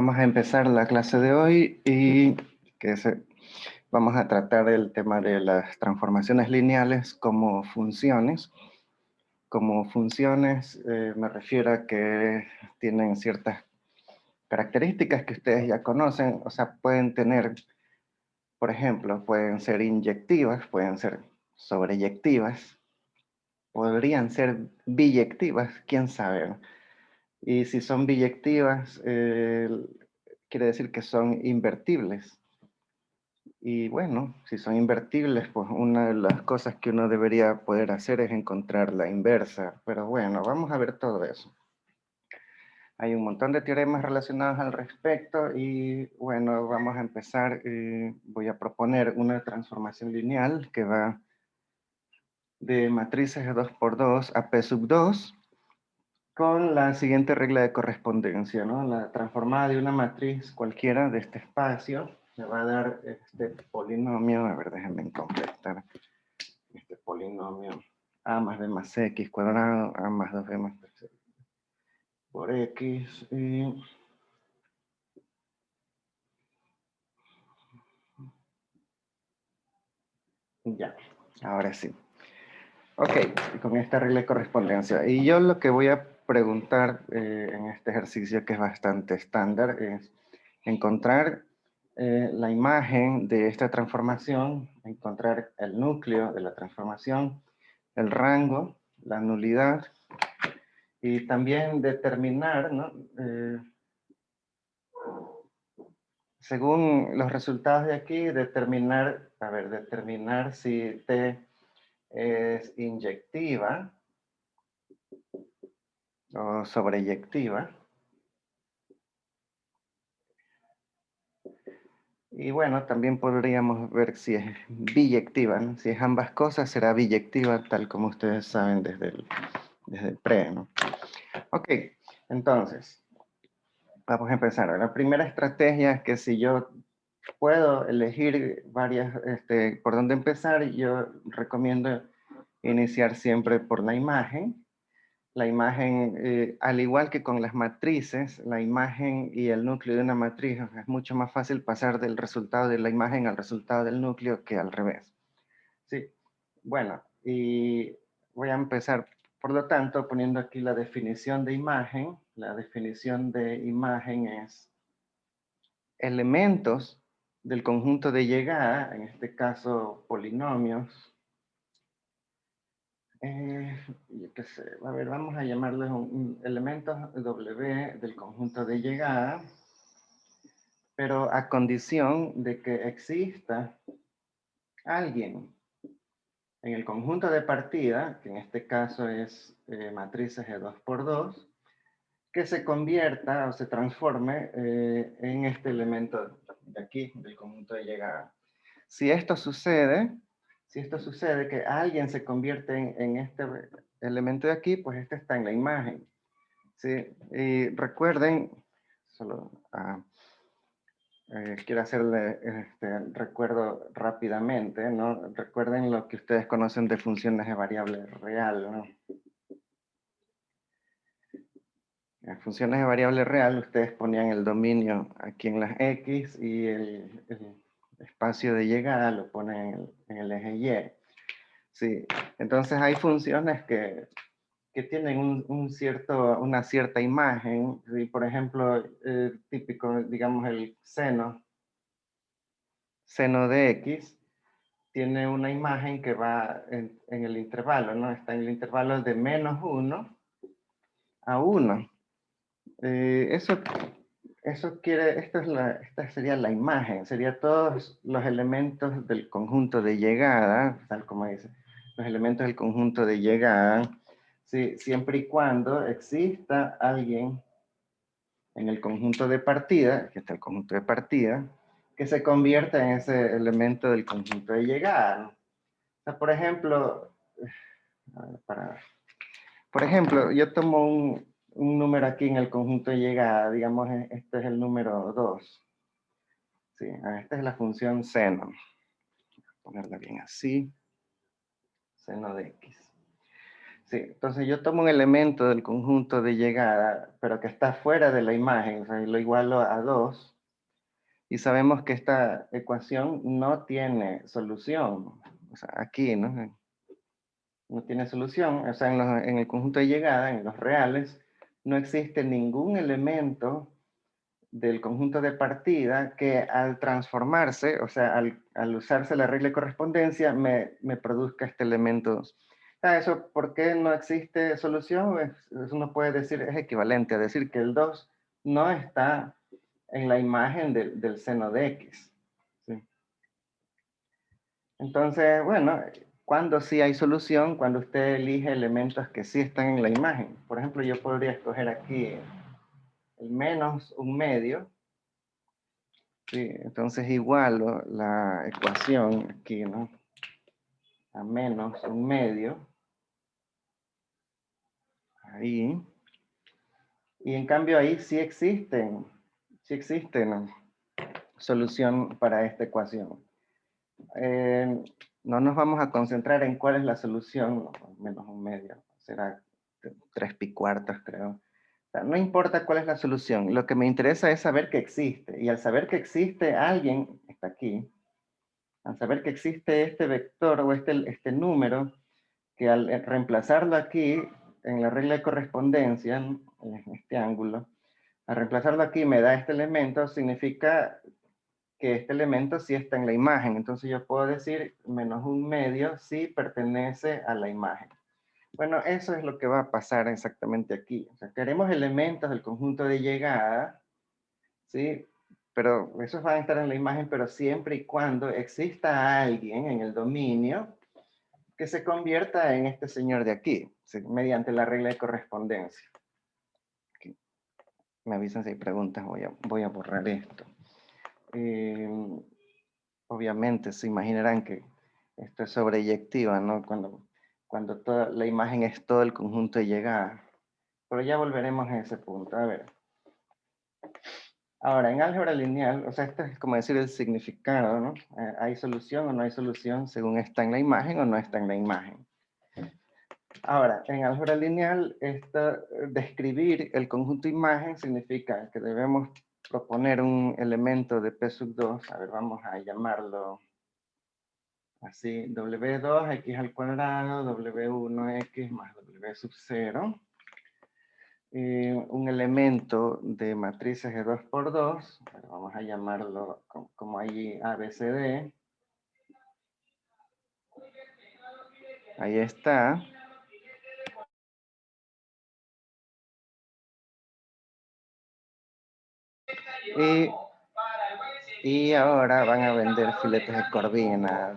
Vamos a empezar la clase de hoy y vamos a tratar el tema de las transformaciones lineales como funciones. Como funciones me refiero a que tienen ciertas características que ustedes ya conocen, o sea, pueden tener, por ejemplo, pueden ser inyectivas, pueden ser sobreyectivas, podrían ser biyectivas, quién sabe. Y si son biyectivas, quiere decir que son invertibles. Y bueno, si son invertibles, pues una de las cosas que uno debería poder hacer es encontrar la inversa. Pero bueno, vamos a ver todo eso. Hay un montón de teoremas relacionados al respecto y bueno, vamos a empezar. Voy a proponer una transformación lineal que va de matrices de 2 por 2 a P sub 2 con la siguiente regla de correspondencia, ¿no? La transformada de una matriz cualquiera de este espacio me va a dar este polinomio, a ver, déjenme completar, este polinomio a más b más x cuadrado, a más 2b más 3 por x, y ya, ahora sí. Ok, con esta regla de correspondencia. Y yo lo que voy a preguntar en este ejercicio, que es bastante estándar, es encontrar la imagen de esta transformación, encontrar el núcleo de la transformación, el rango, la nulidad, y también determinar, ¿no? Según los resultados de aquí, determinar, a ver, determinar si T es inyectiva o sobreyectiva. Y bueno, también podríamos ver si es biyectiva, ¿no? Si es ambas cosas, será biyectiva, tal como ustedes saben desde el pre, ¿no? Ok, entonces, vamos a empezar. La primera estrategia es que si yo puedo elegir varias, por dónde empezar, yo recomiendo iniciar siempre por la imagen. La imagen, al igual que con las matrices, la imagen y el núcleo de una matriz es mucho más fácil pasar del resultado de la imagen al resultado del núcleo que al revés. Sí, bueno, y voy a empezar, por lo tanto, poniendo aquí la definición de imagen. La definición de imagen es elementos del conjunto de llegada, en este caso polinomios. Yo qué sé, a ver, vamos a llamarles elementos W del conjunto de llegada, pero a condición de que exista alguien en el conjunto de partida, que en este caso es matrices de 2 por 2, que se convierta o se transforme en este elemento de aquí, del conjunto de llegada. Si esto sucede, que alguien se convierte en este elemento de aquí, pues este está en la imagen. ¿Sí? Y recuerden, solo quiero hacerle recuerdo rápidamente, ¿no? Recuerden lo que ustedes conocen de funciones de variable real, ¿no? En funciones de variable real, ustedes ponían el dominio aquí en las X y el espacio de llegada lo ponen en el eje Y. Sí, entonces hay funciones que tienen una cierta imagen. ¿Sí? Por ejemplo, típico, digamos, el seno de X, tiene una imagen que va en el intervalo, ¿no? Está en el intervalo de -1 a 1. Eso quiere, esta sería la imagen, sería todos los elementos del conjunto de llegada, tal como dice, los elementos del conjunto de llegada, ¿sí? Siempre y cuando exista alguien en el conjunto de partida, que está el conjunto de partida, que se convierta en ese elemento del conjunto de llegada, ¿no? O sea, por ejemplo, por ejemplo, yo tomo un número aquí en el conjunto de llegada, digamos, este es el número 2. Sí, esta es la función seno. Voy a ponerla bien así. Seno de X. Sí, entonces yo tomo un elemento del conjunto de llegada, pero que está fuera de la imagen, o sea, y lo igualo a 2, y sabemos que esta ecuación no tiene solución. O sea, aquí, ¿no? No tiene solución. O sea, en el conjunto de llegada, en los reales, no existe ningún elemento del conjunto de partida que al transformarse, o sea, al usarse la regla de correspondencia, me produzca este elemento 2. Eso, ¿por qué no existe solución? Uno puede decir, es equivalente a decir que el 2 no está en la imagen del seno de X. ¿Sí? Entonces, bueno, cuando sí hay solución, cuando usted elige elementos que sí están en la imagen. Por ejemplo, yo podría escoger aquí el menos un medio. Sí, entonces igualo la ecuación aquí, ¿no? A menos un medio. Ahí. Y en cambio ahí sí existen, ¿no? Solución para esta ecuación. No nos vamos a concentrar en cuál es la solución, no, menos un medio, será 3/4, creo. O sea, no importa cuál es la solución, lo que me interesa es saber que existe, y al saber que existe alguien, está aquí, al saber que existe este vector o este número, que al reemplazarlo aquí en la regla de correspondencia, en este ángulo, al reemplazarlo aquí me da este elemento, significa que este elemento sí está en la imagen. Entonces yo puedo decir menos un medio sí pertenece a la imagen. Bueno, eso es lo que va a pasar exactamente aquí. O sea, queremos elementos del conjunto de llegada, ¿sí? Pero esos van a estar en la imagen, pero siempre y cuando exista alguien en el dominio que se convierta en este señor de aquí, ¿sí? Mediante la regla de correspondencia. Aquí. Me avisan si hay preguntas, voy a borrar esto. Obviamente se imaginarán que esto es sobreyectiva, ¿no? Cuando toda la imagen es todo el conjunto de llegada. Pero ya volveremos a ese punto. A ver. Ahora, en álgebra lineal, o sea, esto es como decir el significado, ¿no? ¿Hay solución o no hay solución según está en la imagen o no está en la imagen? Ahora, en álgebra lineal, describir el conjunto imagen significa que debemos proponer un elemento de P sub 2, a ver, vamos a llamarlo así, W2x al cuadrado, W1x más W sub 0. Un elemento de matrices de 2 por 2, vamos a llamarlo como allí ABCD. Ahí está. Y ahora van a vender filetes de corvina.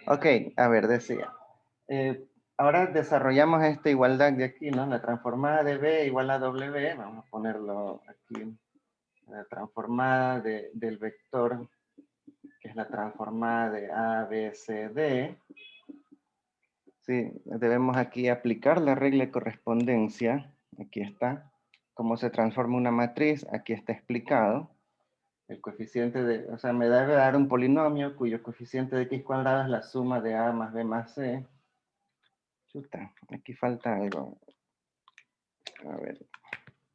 Ok, a ver, decía. Ahora desarrollamos esta igualdad de aquí, ¿no? La transformada de B igual a W, vamos a ponerlo aquí. La transformada del vector, que es la transformada de A, B, C, D. Sí, debemos aquí aplicar la regla de correspondencia. Aquí está. Cómo se transforma una matriz, aquí está explicado. El coeficiente de, o sea, me debe dar un polinomio cuyo coeficiente de x cuadrado es la suma de A más B más C. Chuta, aquí falta algo. A ver,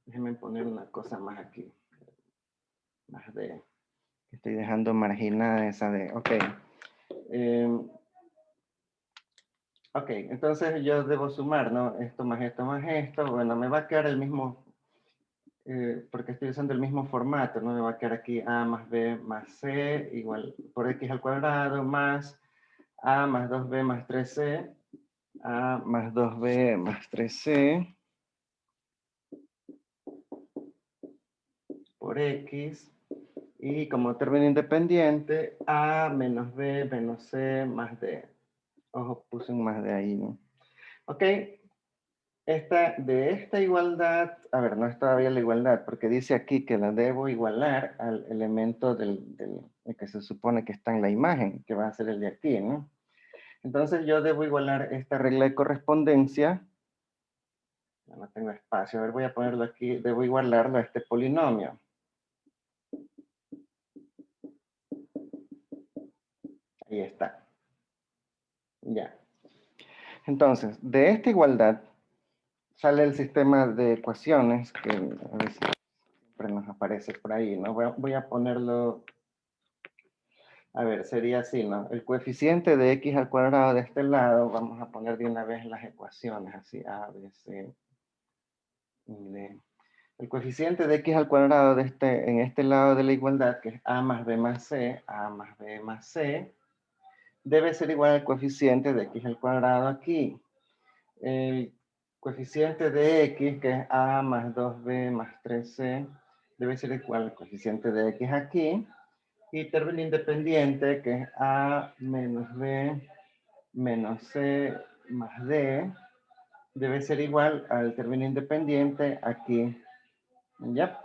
déjenme poner una cosa más aquí. Más D. Estoy dejando marginada esa D. Ok. Ok, entonces yo debo sumar, ¿no? Esto más esto más esto. Bueno, me va a quedar el mismo, porque estoy usando el mismo formato, ¿no? Me va a quedar aquí A más B más C igual por X al cuadrado más A más 2B más 3C. A más 2B más 3C por X. Y como término independiente, A menos B menos C más D. Ojo, puse un más de ahí, ¿no? Ok, de esta igualdad, a ver, no es todavía la igualdad, porque dice aquí que la debo igualar al elemento el que se supone que está en la imagen, que va a ser el de aquí, ¿no? Entonces yo debo igualar esta regla de correspondencia. Ya no tengo espacio, a ver, voy a ponerlo aquí, debo igualarlo a este polinomio. Ahí está. Ya. Entonces, de esta igualdad sale el sistema de ecuaciones que a veces siempre nos aparece por ahí, ¿no? Voy a ponerlo, a ver, sería así, ¿no? El coeficiente de x al cuadrado de este lado, vamos a poner de una vez las ecuaciones, así, a, b, c, d. El coeficiente de x al cuadrado de en este lado de la igualdad, que es a más b más c, a más b más c, debe ser igual al coeficiente de x al cuadrado aquí. El coeficiente de x, que es a más 2b más 3c, debe ser igual al coeficiente de x aquí. Y término independiente, que es a menos b menos c más d, debe ser igual al término independiente aquí. ¿Ya?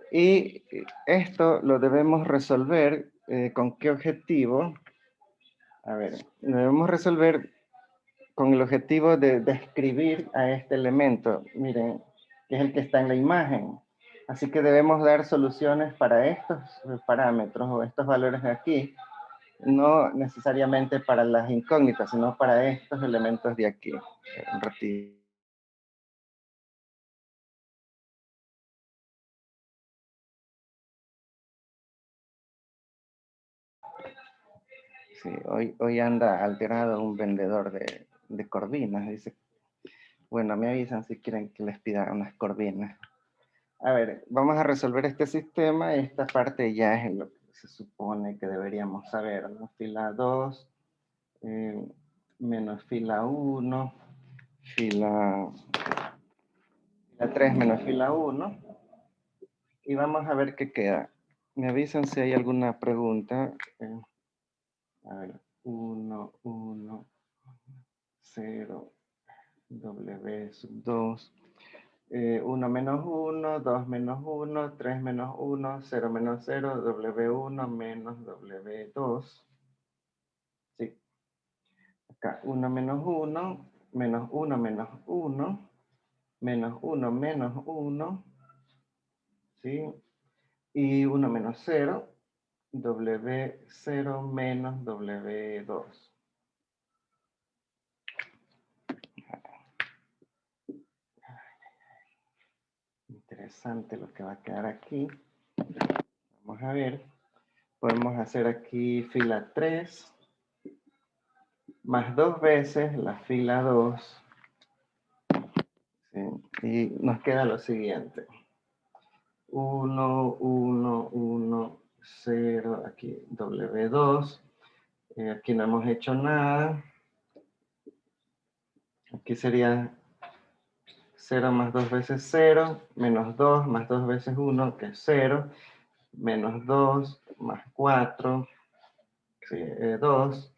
Y esto lo debemos resolver ¿con qué objetivo? A ver, lo debemos resolver con el objetivo de describir a este elemento, miren, que es el que está en la imagen. Así que debemos dar soluciones para estos parámetros o estos valores de aquí, no necesariamente para las incógnitas, sino para estos elementos de aquí. Un ratito. Sí, hoy anda alterado un vendedor de corvinas, dice. Bueno, me avisan si quieren que les pida unas corvinas. A ver, vamos a resolver este sistema. Esta parte ya es lo que se supone que deberíamos saber, ¿no? Fila 2, menos fila 1, fila 3 menos fila 1. Y vamos a ver qué queda. Me avisan si hay alguna pregunta. A ver, 1, 1, 0, W sub 2. 1 menos 1, 2 menos 1, 3 menos 1, 0 menos 0, W1 menos W2. Sí. Acá 1 menos 1, menos 1 menos 1, menos 1 menos 1. ¿Sí? Y 1 menos 0, W0 menos W2. Interesante lo que va a quedar aquí. Vamos a ver. Podemos hacer aquí fila 3 más 2 veces la fila 2. ¿Sí? Y nos queda lo siguiente. 1, 1, 1, 0, aquí W2. Aquí no hemos hecho nada. Aquí sería 0 más 2 veces 0, menos 2 más 2 veces 1, que es 0, menos 2 más 4, sí, 2,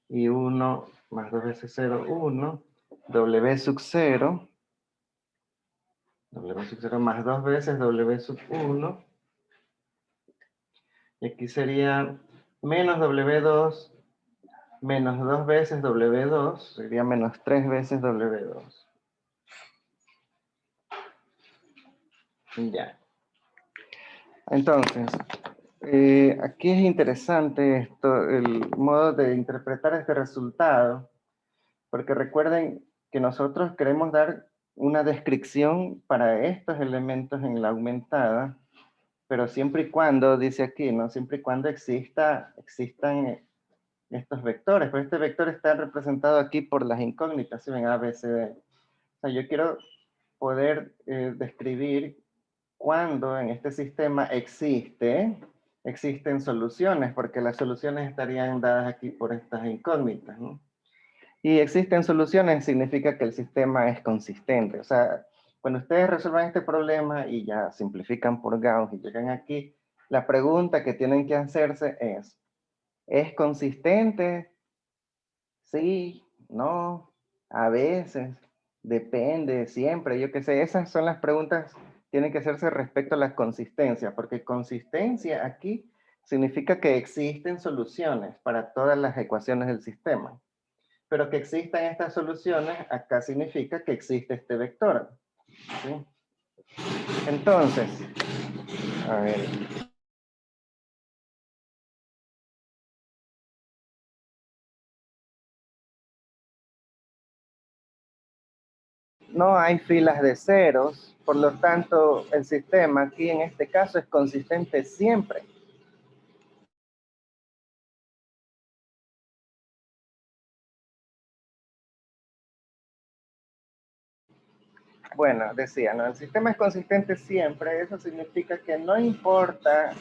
y 1 más 2 veces 0, 1, W sub 0, W sub 0 más 2 veces W sub 1, y aquí sería menos W2, menos 2 veces W2, sería menos 3 veces W2. Ya. Entonces, aquí es interesante esto, el modo de interpretar este resultado, porque recuerden que nosotros queremos dar una descripción para estos elementos en la aumentada, pero siempre y cuando, dice aquí, ¿no? Siempre y cuando existan estos vectores, pero este vector está representado aquí por las incógnitas, si ven A, B, C, D. O sea, yo quiero poder describir cuando en este sistema existen soluciones, porque las soluciones estarían dadas aquí por estas incógnitas, ¿no? Y existen soluciones significa que el sistema es consistente. O sea, cuando ustedes resuelvan este problema y ya simplifican por Gauss y llegan aquí, la pregunta que tienen que hacerse ¿es consistente? Sí, no, a veces, depende, siempre, yo qué sé. Esas son las preguntas que tienen que hacerse respecto a la consistencia, porque consistencia aquí significa que existen soluciones para todas las ecuaciones del sistema. Pero que existan estas soluciones, acá significa que existe este vector. ¿Sí? Entonces, a ver, no hay filas de ceros, por lo tanto, el sistema aquí en este caso es consistente siempre. Bueno, decía, ¿no? El sistema es consistente siempre, eso significa que no importa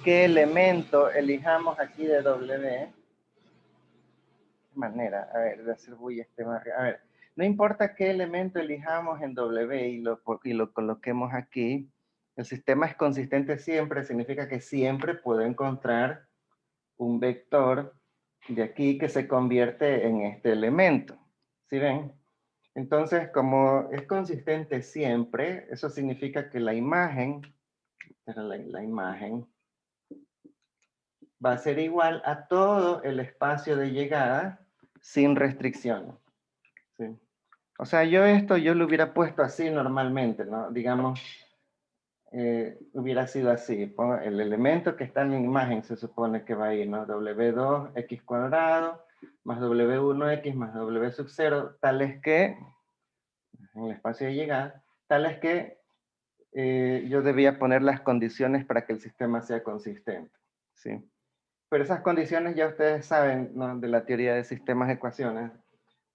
qué elemento elijamos aquí de W, manera, a ver, de hacer bulla este barrio, a ver, no importa qué elemento elijamos en W y lo coloquemos aquí, el sistema es consistente siempre, significa que siempre puedo encontrar un vector de aquí que se convierte en este elemento, ¿sí ven? Entonces, como es consistente siempre, eso significa que la imagen, la imagen va a ser igual a todo el espacio de llegada sin restricciones. ¿Sí? O sea, yo lo hubiera puesto así normalmente, ¿no? Digamos, hubiera sido así. El elemento que está en la imagen se supone que va a ir, ¿no? W2x cuadrado más W1x más W sub 0, tales que, en el espacio de llegada, tales que yo debía poner las condiciones para que el sistema sea consistente. ¿Sí? Pero esas condiciones ya ustedes saben, ¿no? De la teoría de sistemas de ecuaciones.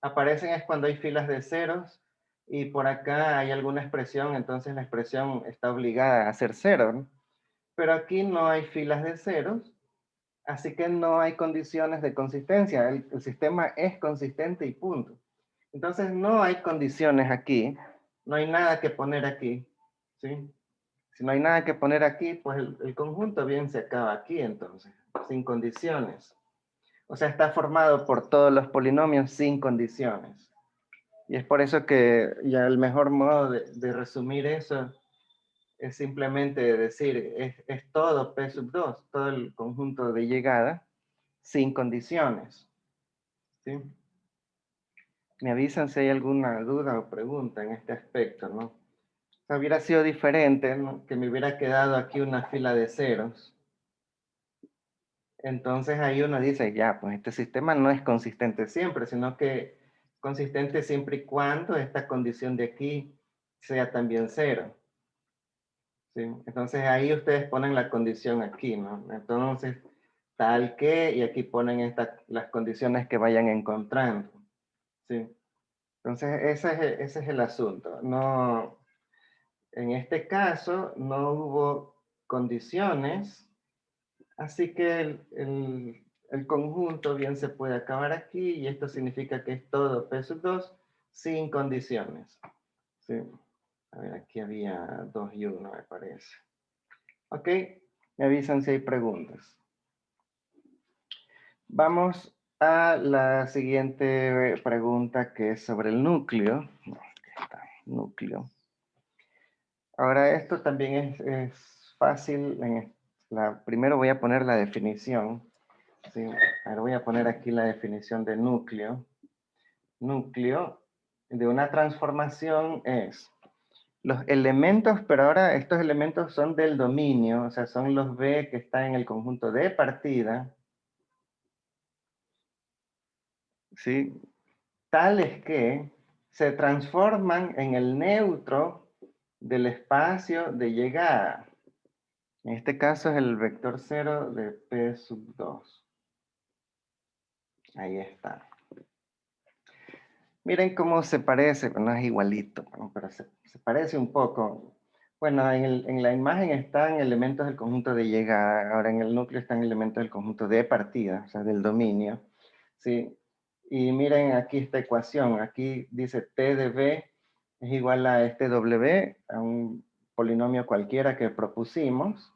Aparecen es cuando hay filas de ceros y por acá hay alguna expresión, entonces la expresión está obligada a ser cero, ¿no? Pero aquí no hay filas de ceros, así que no hay condiciones de consistencia. El sistema es consistente y punto. Entonces no hay condiciones aquí, no hay nada que poner aquí, ¿sí? Si no hay nada que poner aquí, pues el conjunto bien se acaba aquí entonces, sin condiciones. O sea, está formado por todos los polinomios sin condiciones. Y es por eso que ya el mejor modo de resumir eso es simplemente decir, es todo P sub 2, todo el conjunto de llegada, sin condiciones. ¿Sí? Me avisan si hay alguna duda o pregunta en este aspecto, ¿no? O sea, hubiera sido diferente, ¿no? Que me hubiera quedado aquí una fila de ceros. Entonces ahí uno dice, ya, pues este sistema no es consistente siempre, sino que consistente siempre y cuando esta condición de aquí sea también cero. ¿Sí? Entonces ahí ustedes ponen la condición aquí, ¿no? Entonces, tal que, y aquí ponen las condiciones que vayan encontrando. ¿Sí? Entonces ese es el asunto. No, en este caso no hubo condiciones, así que el conjunto bien se puede acabar aquí y esto significa que es todo P sub 2 sin condiciones. ¿Sí? A ver, aquí había 2 y 1 me parece. Ok, me avisan si hay preguntas. Vamos a la siguiente pregunta que es sobre el núcleo. No, aquí está, núcleo. Ahora esto también es fácil. Primero voy a poner la definición. ¿Sí? Ahora voy a poner aquí la definición de núcleo. Núcleo de una transformación es los elementos, pero ahora estos elementos son del dominio, o sea, son los B que están en el conjunto de partida, ¿sí? Tales que se transforman en el neutro del espacio de llegada. En este caso es el vector 0 de P sub 2. Ahí está. Miren cómo se parece, no es igualito, pero se parece un poco. Bueno, en la imagen están elementos del conjunto de llegada, ahora en el núcleo están elementos del conjunto de partida, o sea, del dominio. ¿Sí? Y miren aquí esta ecuación, aquí dice T de B es igual a este W, a un polinomio cualquiera que propusimos.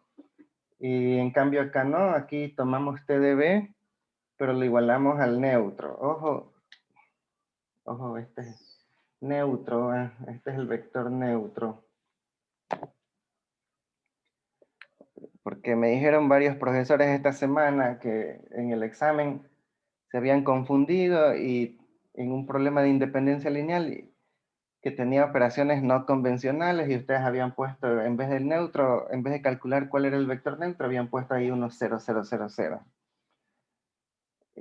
Y en cambio acá no, aquí tomamos T de B, pero lo igualamos al neutro. Ojo, ojo, este es neutro, este es el vector neutro. Porque me dijeron varios profesores esta semana que en el examen se habían confundido y en un problema de independencia lineal que tenía operaciones no convencionales y ustedes habían puesto, en vez del neutro, en vez de calcular cuál era el vector neutro, habían puesto ahí unos 0, 0, 0, 0.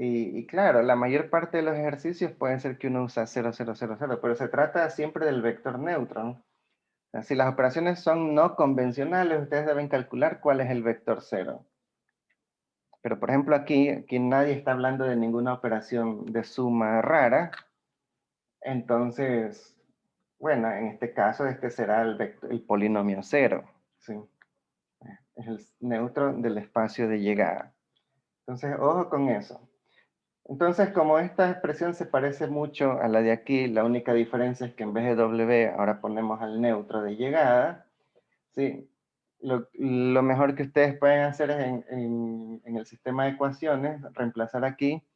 Y claro, la mayor parte de los ejercicios pueden ser que uno usa 0, 0, 0, 0, pero se trata siempre del vector neutro, ¿no? O sea, si las operaciones son no convencionales, ustedes deben calcular cuál es el vector 0. Pero por ejemplo aquí nadie está hablando de ninguna operación de suma rara. Entonces, bueno, en este caso este será el polinomio 0. ¿Sí? Es el neutro del espacio de llegada. Entonces, ojo con eso. Entonces, como esta expresión se parece mucho a la de aquí, la única diferencia es que en vez de W ahora ponemos al neutro de llegada. ¿Sí? Lo mejor que ustedes pueden hacer es en el sistema de ecuaciones, reemplazar aquí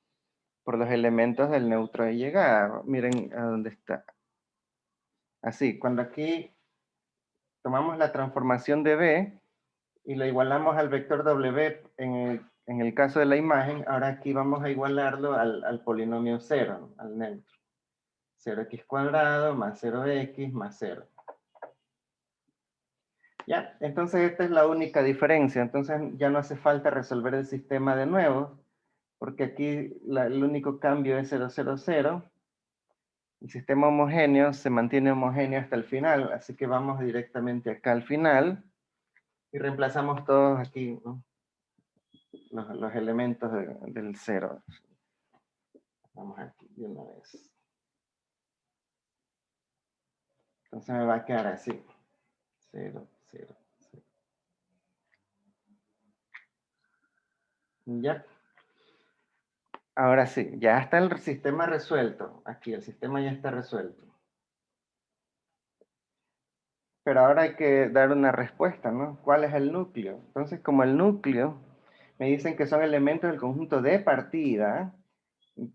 por los elementos del neutro de llegada. Miren a dónde está. Así, cuando aquí tomamos la transformación de B y lo igualamos al vector W en el caso de la imagen, ahora aquí vamos a igualarlo al polinomio 0, al neutro. 0x cuadrado más 0x más 0. Ya, entonces esta es la única diferencia. Entonces ya no hace falta resolver el sistema de nuevo, porque aquí el único cambio es 0, 0, 0. El sistema homogéneo se mantiene homogéneo hasta el final, así que vamos directamente acá al final y reemplazamos todos aquí, ¿no? los elementos del 0. Vamos aquí de una vez. Entonces me va a quedar así. 0, 0, 0. Ya. Ahora sí, ya está el sistema resuelto. Aquí el sistema ya está resuelto. Pero ahora hay que dar una respuesta, ¿no? ¿Cuál es el núcleo? Entonces, como el núcleo, me dicen que son elementos del conjunto de partida,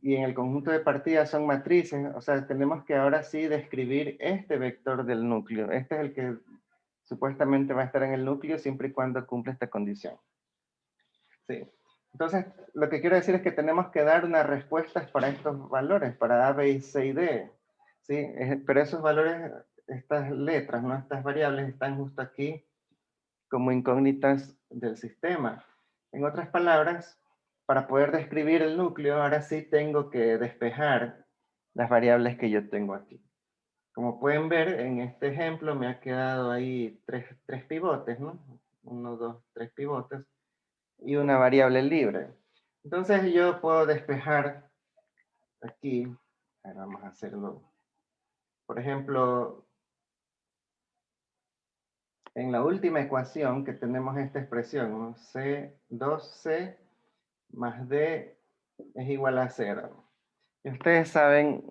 y en el conjunto de partida son matrices, o sea, tenemos que ahora sí describir este vector del núcleo. Este es el que supuestamente va a estar en el núcleo siempre y cuando cumpla esta condición. Sí. Entonces, lo que quiero decir es que tenemos que dar unas respuestas para estos valores, para A, B, C y D. ¿Sí? Pero esos valores, estas letras, ¿no? Estas variables están justo aquí como incógnitas del sistema. En otras palabras, para poder describir el núcleo, ahora sí tengo que despejar las variables que yo tengo aquí. Como pueden ver, en este ejemplo me ha quedado ahí tres pivotes, ¿no? 1, 2, 3 pivotes y una variable libre. Entonces yo puedo despejar aquí, vamos a hacerlo, por ejemplo, en la última ecuación que tenemos esta expresión, ¿no? C2C más D es igual a 0. Y ustedes saben,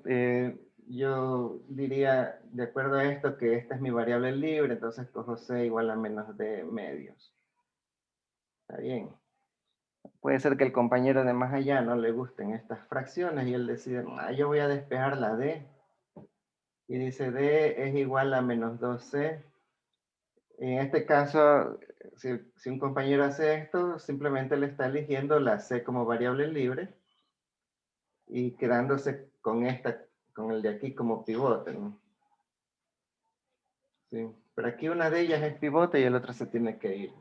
yo diría, de acuerdo a esto, que esta es mi variable libre, entonces cojo C igual a menos D medios. Está bien. Puede ser que el compañero de más allá no le gusten estas fracciones y él decide, yo voy a despejar la D. Y dice D es igual a menos 2C. En este caso, si un compañero hace esto, simplemente le está eligiendo la C como variable libre y quedándose con el de aquí como pivote, ¿no? Sí. Pero aquí una de ellas es pivote y el otro se tiene que ir.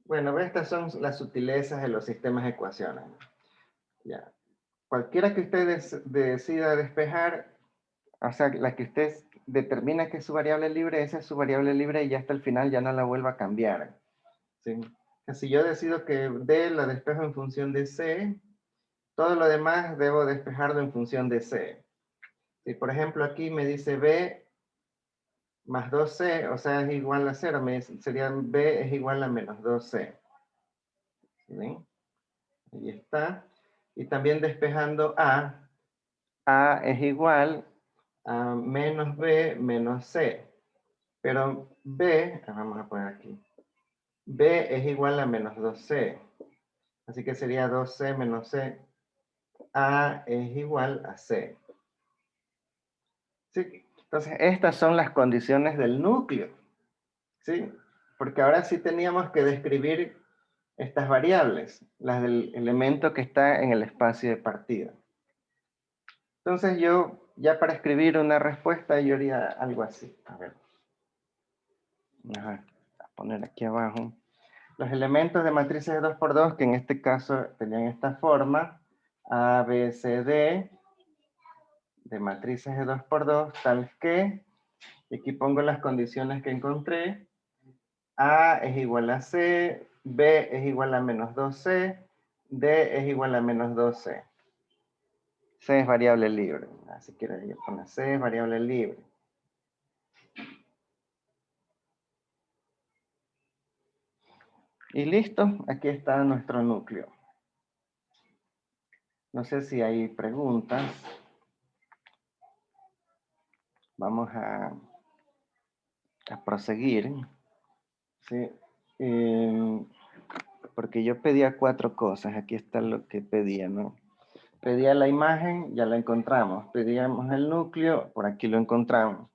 Bueno, estas son las sutilezas de los sistemas de ecuaciones. Ya. Cualquiera que usted decida despejar, o sea, la que usted determina que es su variable libre, esa es su variable libre y ya hasta el final ya no la vuelva a cambiar. ¿Sí? Si yo decido que D la despejo en función de C, todo lo demás debo despejarlo en función de C. Si por ejemplo aquí me dice B más 2C, o sea, es igual a 0, sería B es igual a menos 2C. ¿Sí? Ahí está. Y también despejando A es igual a menos B menos C. Pero B, vamos a poner aquí, B es igual a menos 2C. Así que sería 2C menos C. A es igual a C. ¿Sí? Entonces, estas son las condiciones del núcleo. ¿Sí? Porque ahora sí teníamos que describir estas variables, las del elemento que está en el espacio de partida. Entonces yo, ya para escribir una respuesta, yo haría algo así. A ver. A poner aquí abajo. Los elementos de matrices de 2 por 2, que en este caso tenían esta forma, A, B, C, D, de matrices de 2 por 2, tal que, y aquí pongo las condiciones que encontré, A es igual a C, B es igual a menos 2C, D es igual a menos 2C. C es variable libre. Si quieres poner C es variable libre. Y listo, aquí está nuestro núcleo. No sé si hay preguntas. Vamos a proseguir. ¿Sí? Porque yo pedía 4 cosas. Aquí está lo que pedía, ¿no? Pedía la imagen, ya la encontramos. Pedíamos el núcleo, por aquí lo encontramos.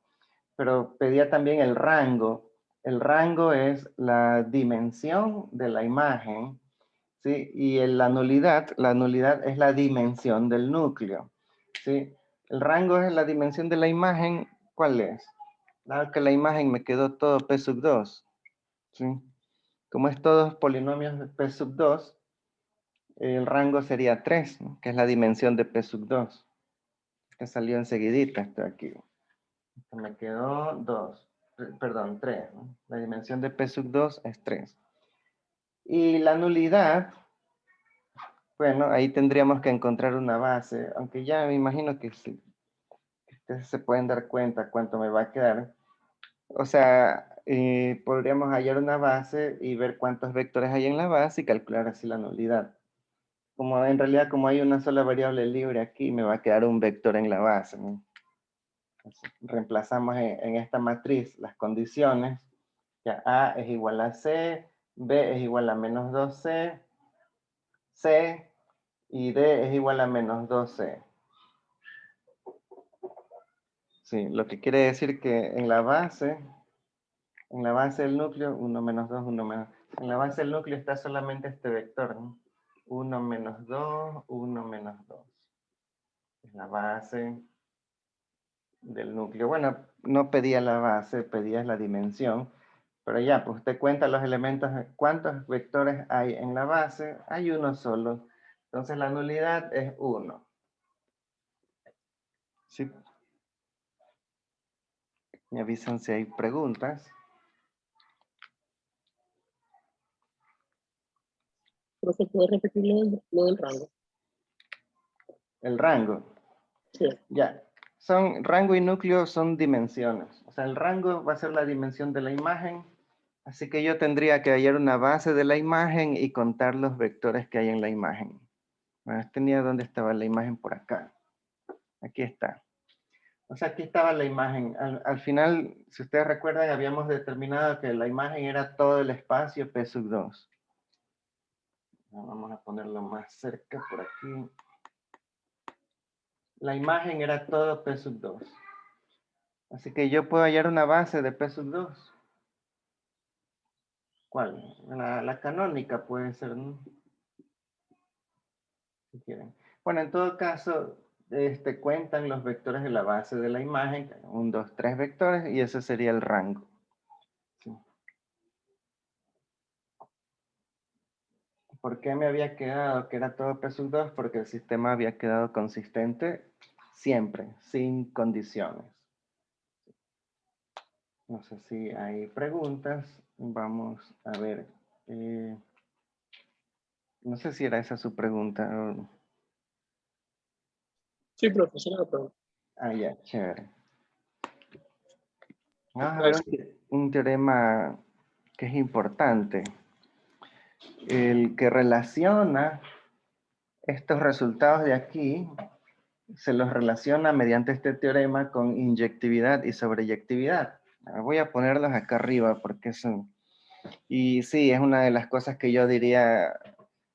Pero pedía también el rango. El rango es la dimensión de la imagen, ¿sí? Y la nulidad es la dimensión del núcleo, ¿sí? El rango es la dimensión de la imagen, ¿cuál es? Dado que la imagen me quedó todo P sub 2, ¿sí? Como es todos polinomios de P sub 2, el rango sería 3, ¿no? Que es la dimensión de P sub 2. Este salió enseguidita, esto aquí. Esto me quedó 2, perdón, 3, ¿no? La dimensión de P sub 2 es 3. Y la nulidad, bueno, ahí tendríamos que encontrar una base, aunque ya me imagino que sí, ustedes se pueden dar cuenta cuánto me va a quedar. O sea, podríamos hallar una base y ver cuántos vectores hay en la base y calcular así la nulidad. Como en realidad, como hay una sola variable libre aquí, me va a quedar un vector en la base, ¿no? Entonces, reemplazamos en esta matriz las condiciones. Ya A es igual a C, B es igual a menos 2C, C y D es igual a menos 2C. Sí, lo que quiere decir que en la base del núcleo, 1 menos 2, 1 menos... En la base del núcleo está solamente este vector, ¿no? 1 menos 2, 1 menos 2. Es la base del núcleo. Bueno, no pedía la base, pedía la dimensión. Pero ya, pues usted cuenta los elementos, ¿cuántos vectores hay en la base? Hay uno solo. Entonces la nulidad es 1. ¿Sí? Me avisan si hay preguntas. Profe, ¿puede repetir lo del rango? El rango. Sí. Ya. Rango y núcleo son dimensiones. O sea, el rango va a ser la dimensión de la imagen. Así que yo tendría que hallar una base de la imagen y contar los vectores que hay en la imagen. Bueno, tenía dónde estaba la imagen por acá. Aquí está. O sea, aquí estaba la imagen. Al final, si ustedes recuerdan, habíamos determinado que la imagen era todo el espacio P sub 2. Vamos a ponerlo más cerca por aquí. La imagen era todo P sub 2. Así que yo puedo hallar una base de P sub 2. ¿Cuál? La canónica puede ser, ¿no? Si quieren. Bueno, en todo caso, cuentan los vectores de la base de la imagen. 1, 2, 3 vectores y ese sería el rango. ¿Sí? ¿Por qué me había quedado que era todo P sub 2? Porque el sistema había quedado consistente siempre, sin condiciones. No sé si hay preguntas. Vamos a ver. No sé si era esa su pregunta. Sí, profesor, la pregunta. Ah, ya, chévere. Vamos a ver un teorema que es importante. El que relaciona estos resultados de aquí, se los relaciona mediante este teorema con inyectividad y sobreyectividad. Voy a ponerlos acá arriba porque son... Y sí, es una de las cosas que yo diría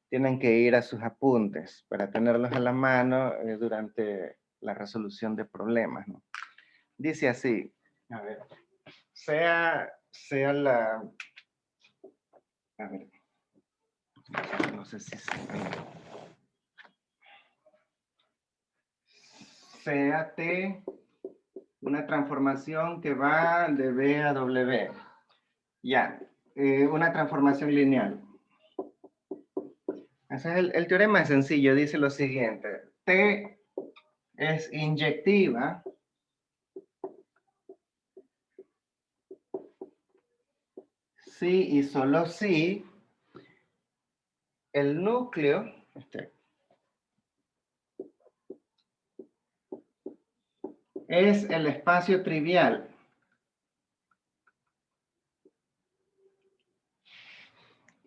tienen que ir a sus apuntes para tenerlos a la mano durante la resolución de problemas, ¿no? Dice así, a ver, sea la... A ver, no sé si sea T una transformación que va de B a W. Ya, una transformación lineal. Ese es el teorema es sencillo, dice lo siguiente. T es inyectiva si y solo si el núcleo es el espacio trivial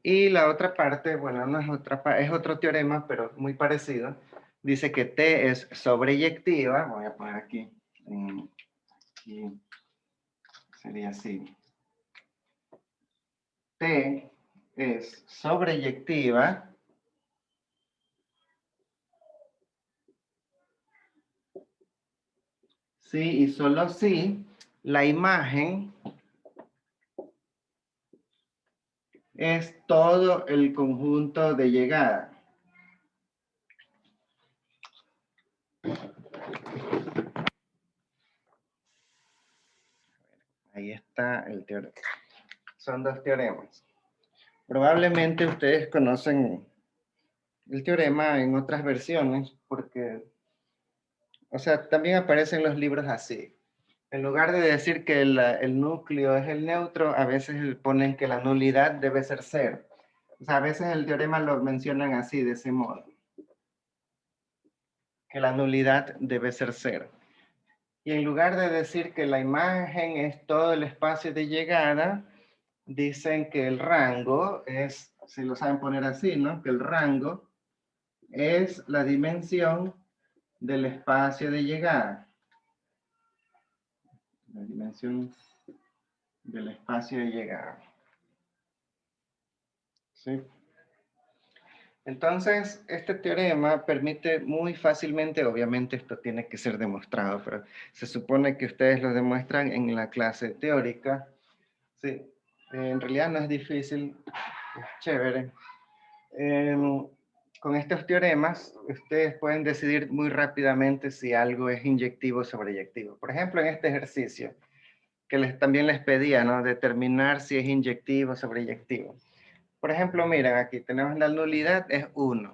y la otra parte, bueno, no es otra, es otro teorema, pero muy parecido. Dice que T es sobreyectiva, voy a poner aquí, aquí sería así. T es sobreyectiva si y solo si la imagen es todo el conjunto de llegada. Ahí está el teorema. Son dos teoremas. Probablemente ustedes conocen el teorema en otras versiones porque, o sea, también aparecen los libros así. En lugar de decir que el núcleo es el neutro, a veces ponen que la nulidad debe ser cero. O sea, a veces el teorema lo mencionan así, de ese modo. Que la nulidad debe ser cero. Y en lugar de decir que la imagen es todo el espacio de llegada, dicen que el rango es, si lo saben poner así, ¿no? Que el rango es la dimensión del espacio de llegada. La dimensión del espacio de llegada. ¿Sí? Entonces, este teorema permite muy fácilmente, obviamente esto tiene que ser demostrado, pero se supone que ustedes lo demuestran en la clase teórica. Sí, en realidad no es difícil, es chévere. Con estos teoremas, ustedes pueden decidir muy rápidamente si algo es inyectivo o sobreyectivo. Por ejemplo, en este ejercicio, que también les pedía, ¿no? Determinar si es inyectivo o sobreyectivo. Por ejemplo, miren, aquí tenemos la nulidad, es 1.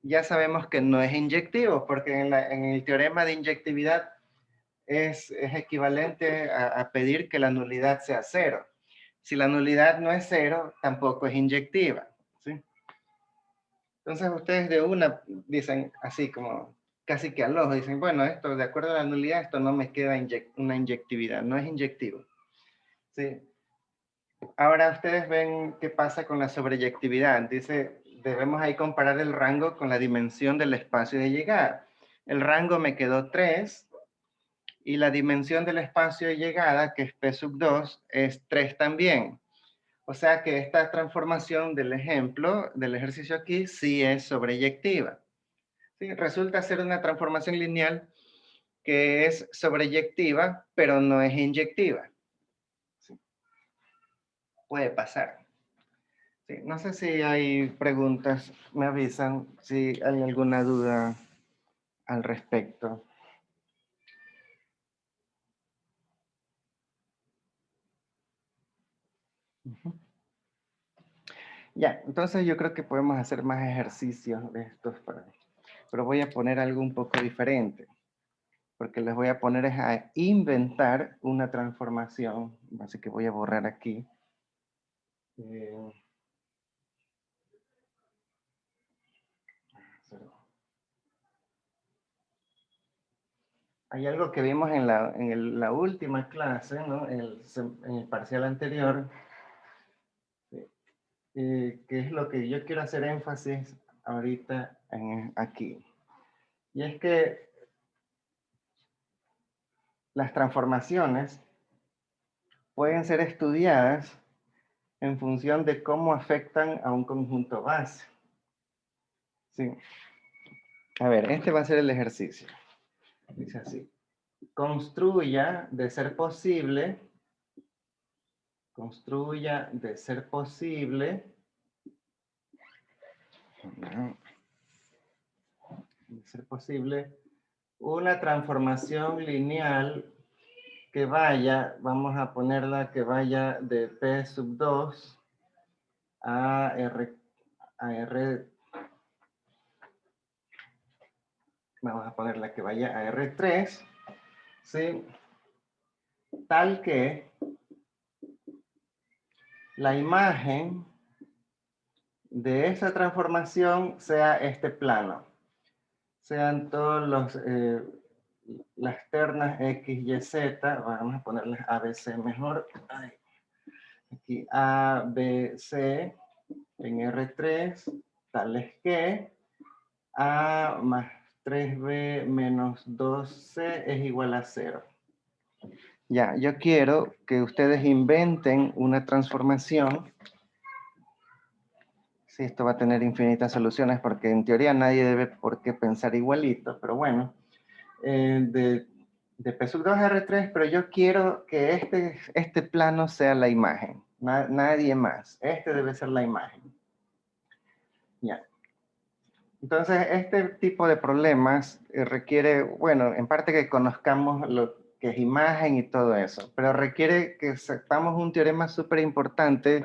Ya sabemos que no es inyectivo, porque en el teorema de inyectividad es equivalente a pedir que la nulidad sea 0. Si la nulidad no es 0, tampoco es inyectiva. ¿Sí? Entonces ustedes de una dicen así como casi que al ojo, dicen, bueno, esto de acuerdo a la nulidad, esto no me queda una inyectividad, no es inyectivo. ¿Sí? Ahora ustedes ven qué pasa con la sobreyectividad. Dice, debemos ahí comparar el rango con la dimensión del espacio de llegada. El rango me quedó 3 y la dimensión del espacio de llegada, que es P sub 2, es 3 también. O sea que esta transformación del ejemplo, del ejercicio aquí, sí es sobreyectiva. ¿Sí? Resulta ser una transformación lineal que es sobreyectiva, pero no es inyectiva. ¿Sí? Puede pasar. Sí, no sé si hay preguntas, me avisan si hay alguna duda al respecto. Ya, entonces yo creo que podemos hacer más ejercicios de estos, pero voy a poner algo un poco diferente, porque les voy a poner a inventar una transformación, así que voy a borrar aquí. Hay algo que vimos en la última clase, ¿no? En el parcial anterior, que es lo que yo quiero hacer énfasis ahorita aquí. Y es que las transformaciones pueden ser estudiadas en función de cómo afectan a un conjunto base. Sí. A ver, este va a ser el ejercicio. Dice así. Construya, de ser posible, una transformación lineal que vaya, vamos a ponerla que vaya de P sub 2 a R, vamos a ponerla que vaya a R3, ¿sí? Tal que la imagen de esa transformación sea este plano. Sean todos las ternas X, Y, Z, vamos a ponerles A, B, C mejor. Aquí A, B, C en R3, tales que A más 3B menos 2C es igual a 0. Ya, yo quiero que ustedes inventen una transformación. Sí, esto va a tener infinitas soluciones porque en teoría nadie debe por qué pensar igualito, pero bueno, de P sub 2 a R3, pero yo quiero que este plano sea la imagen, nadie más. Este debe ser la imagen. Ya. Entonces, este tipo de problemas requiere, bueno, en parte que conozcamos lo que es imagen y todo eso, pero requiere que sepamos un teorema súper importante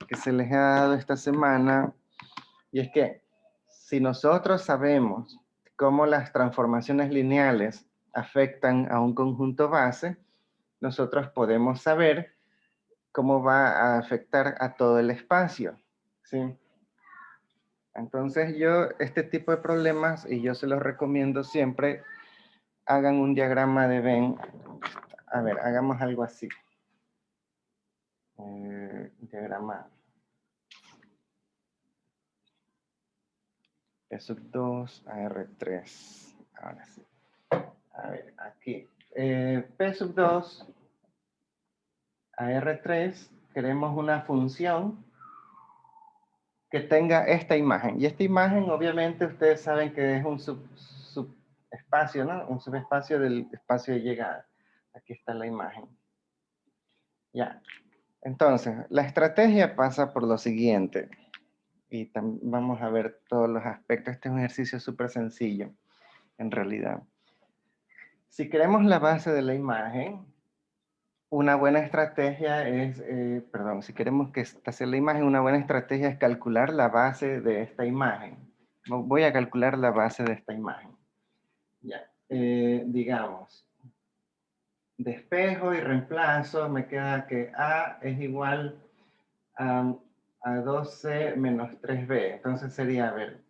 que se les ha dado esta semana, y es que si nosotros sabemos cómo las transformaciones lineales afectan a un conjunto base, nosotros podemos saber cómo va a afectar a todo el espacio, ¿sí? Entonces este tipo de problemas, y yo se los recomiendo siempre, hagan un diagrama de Venn. A ver, hagamos algo así. Diagrama P sub 2 a R3. Ahora sí. A ver, aquí. P sub 2 a R3, queremos una función que tenga esta imagen. Y esta imagen, obviamente, ustedes saben que es un subespacio, ¿no? Un subespacio del espacio de llegada. Aquí está la imagen. Ya. Entonces, la estrategia pasa por lo siguiente. Y vamos a ver todos los aspectos. Este es un ejercicio súper sencillo, en realidad. Si queremos la base de la imagen, una buena estrategia es, si queremos que esta sea la imagen, una buena estrategia es calcular la base de esta imagen. Voy a calcular la base de esta imagen. Ya, digamos, despejo y reemplazo, me queda que A es igual a 2C menos 3B. Entonces sería, a ver,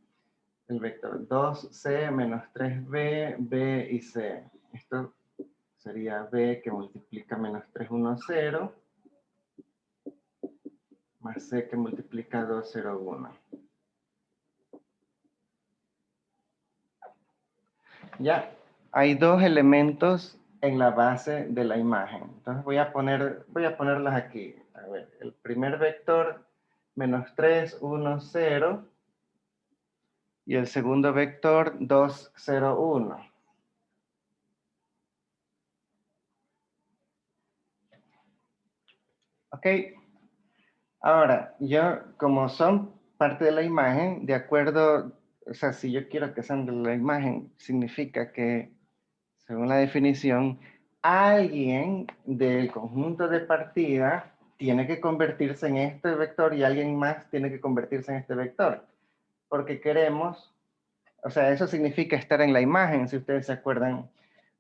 el vector 2C menos 3B, B y C. Esto sería B que multiplica menos 3, 1, 0. Más C que multiplica 2, 0, 1. Ya, hay dos elementos en la base de la imagen. Entonces voy a ponerlas aquí. A ver, el primer vector, menos 3, 1, 0. Y el segundo vector, 2, 0, 1. Ok. Ahora, yo, como son parte de la imagen, de acuerdo, o sea, si yo quiero que sean de la imagen, significa que, según la definición, alguien del conjunto de partida tiene que convertirse en este vector y alguien más tiene que convertirse en este vector. Porque queremos, o sea, eso significa estar en la imagen, si ustedes se acuerdan.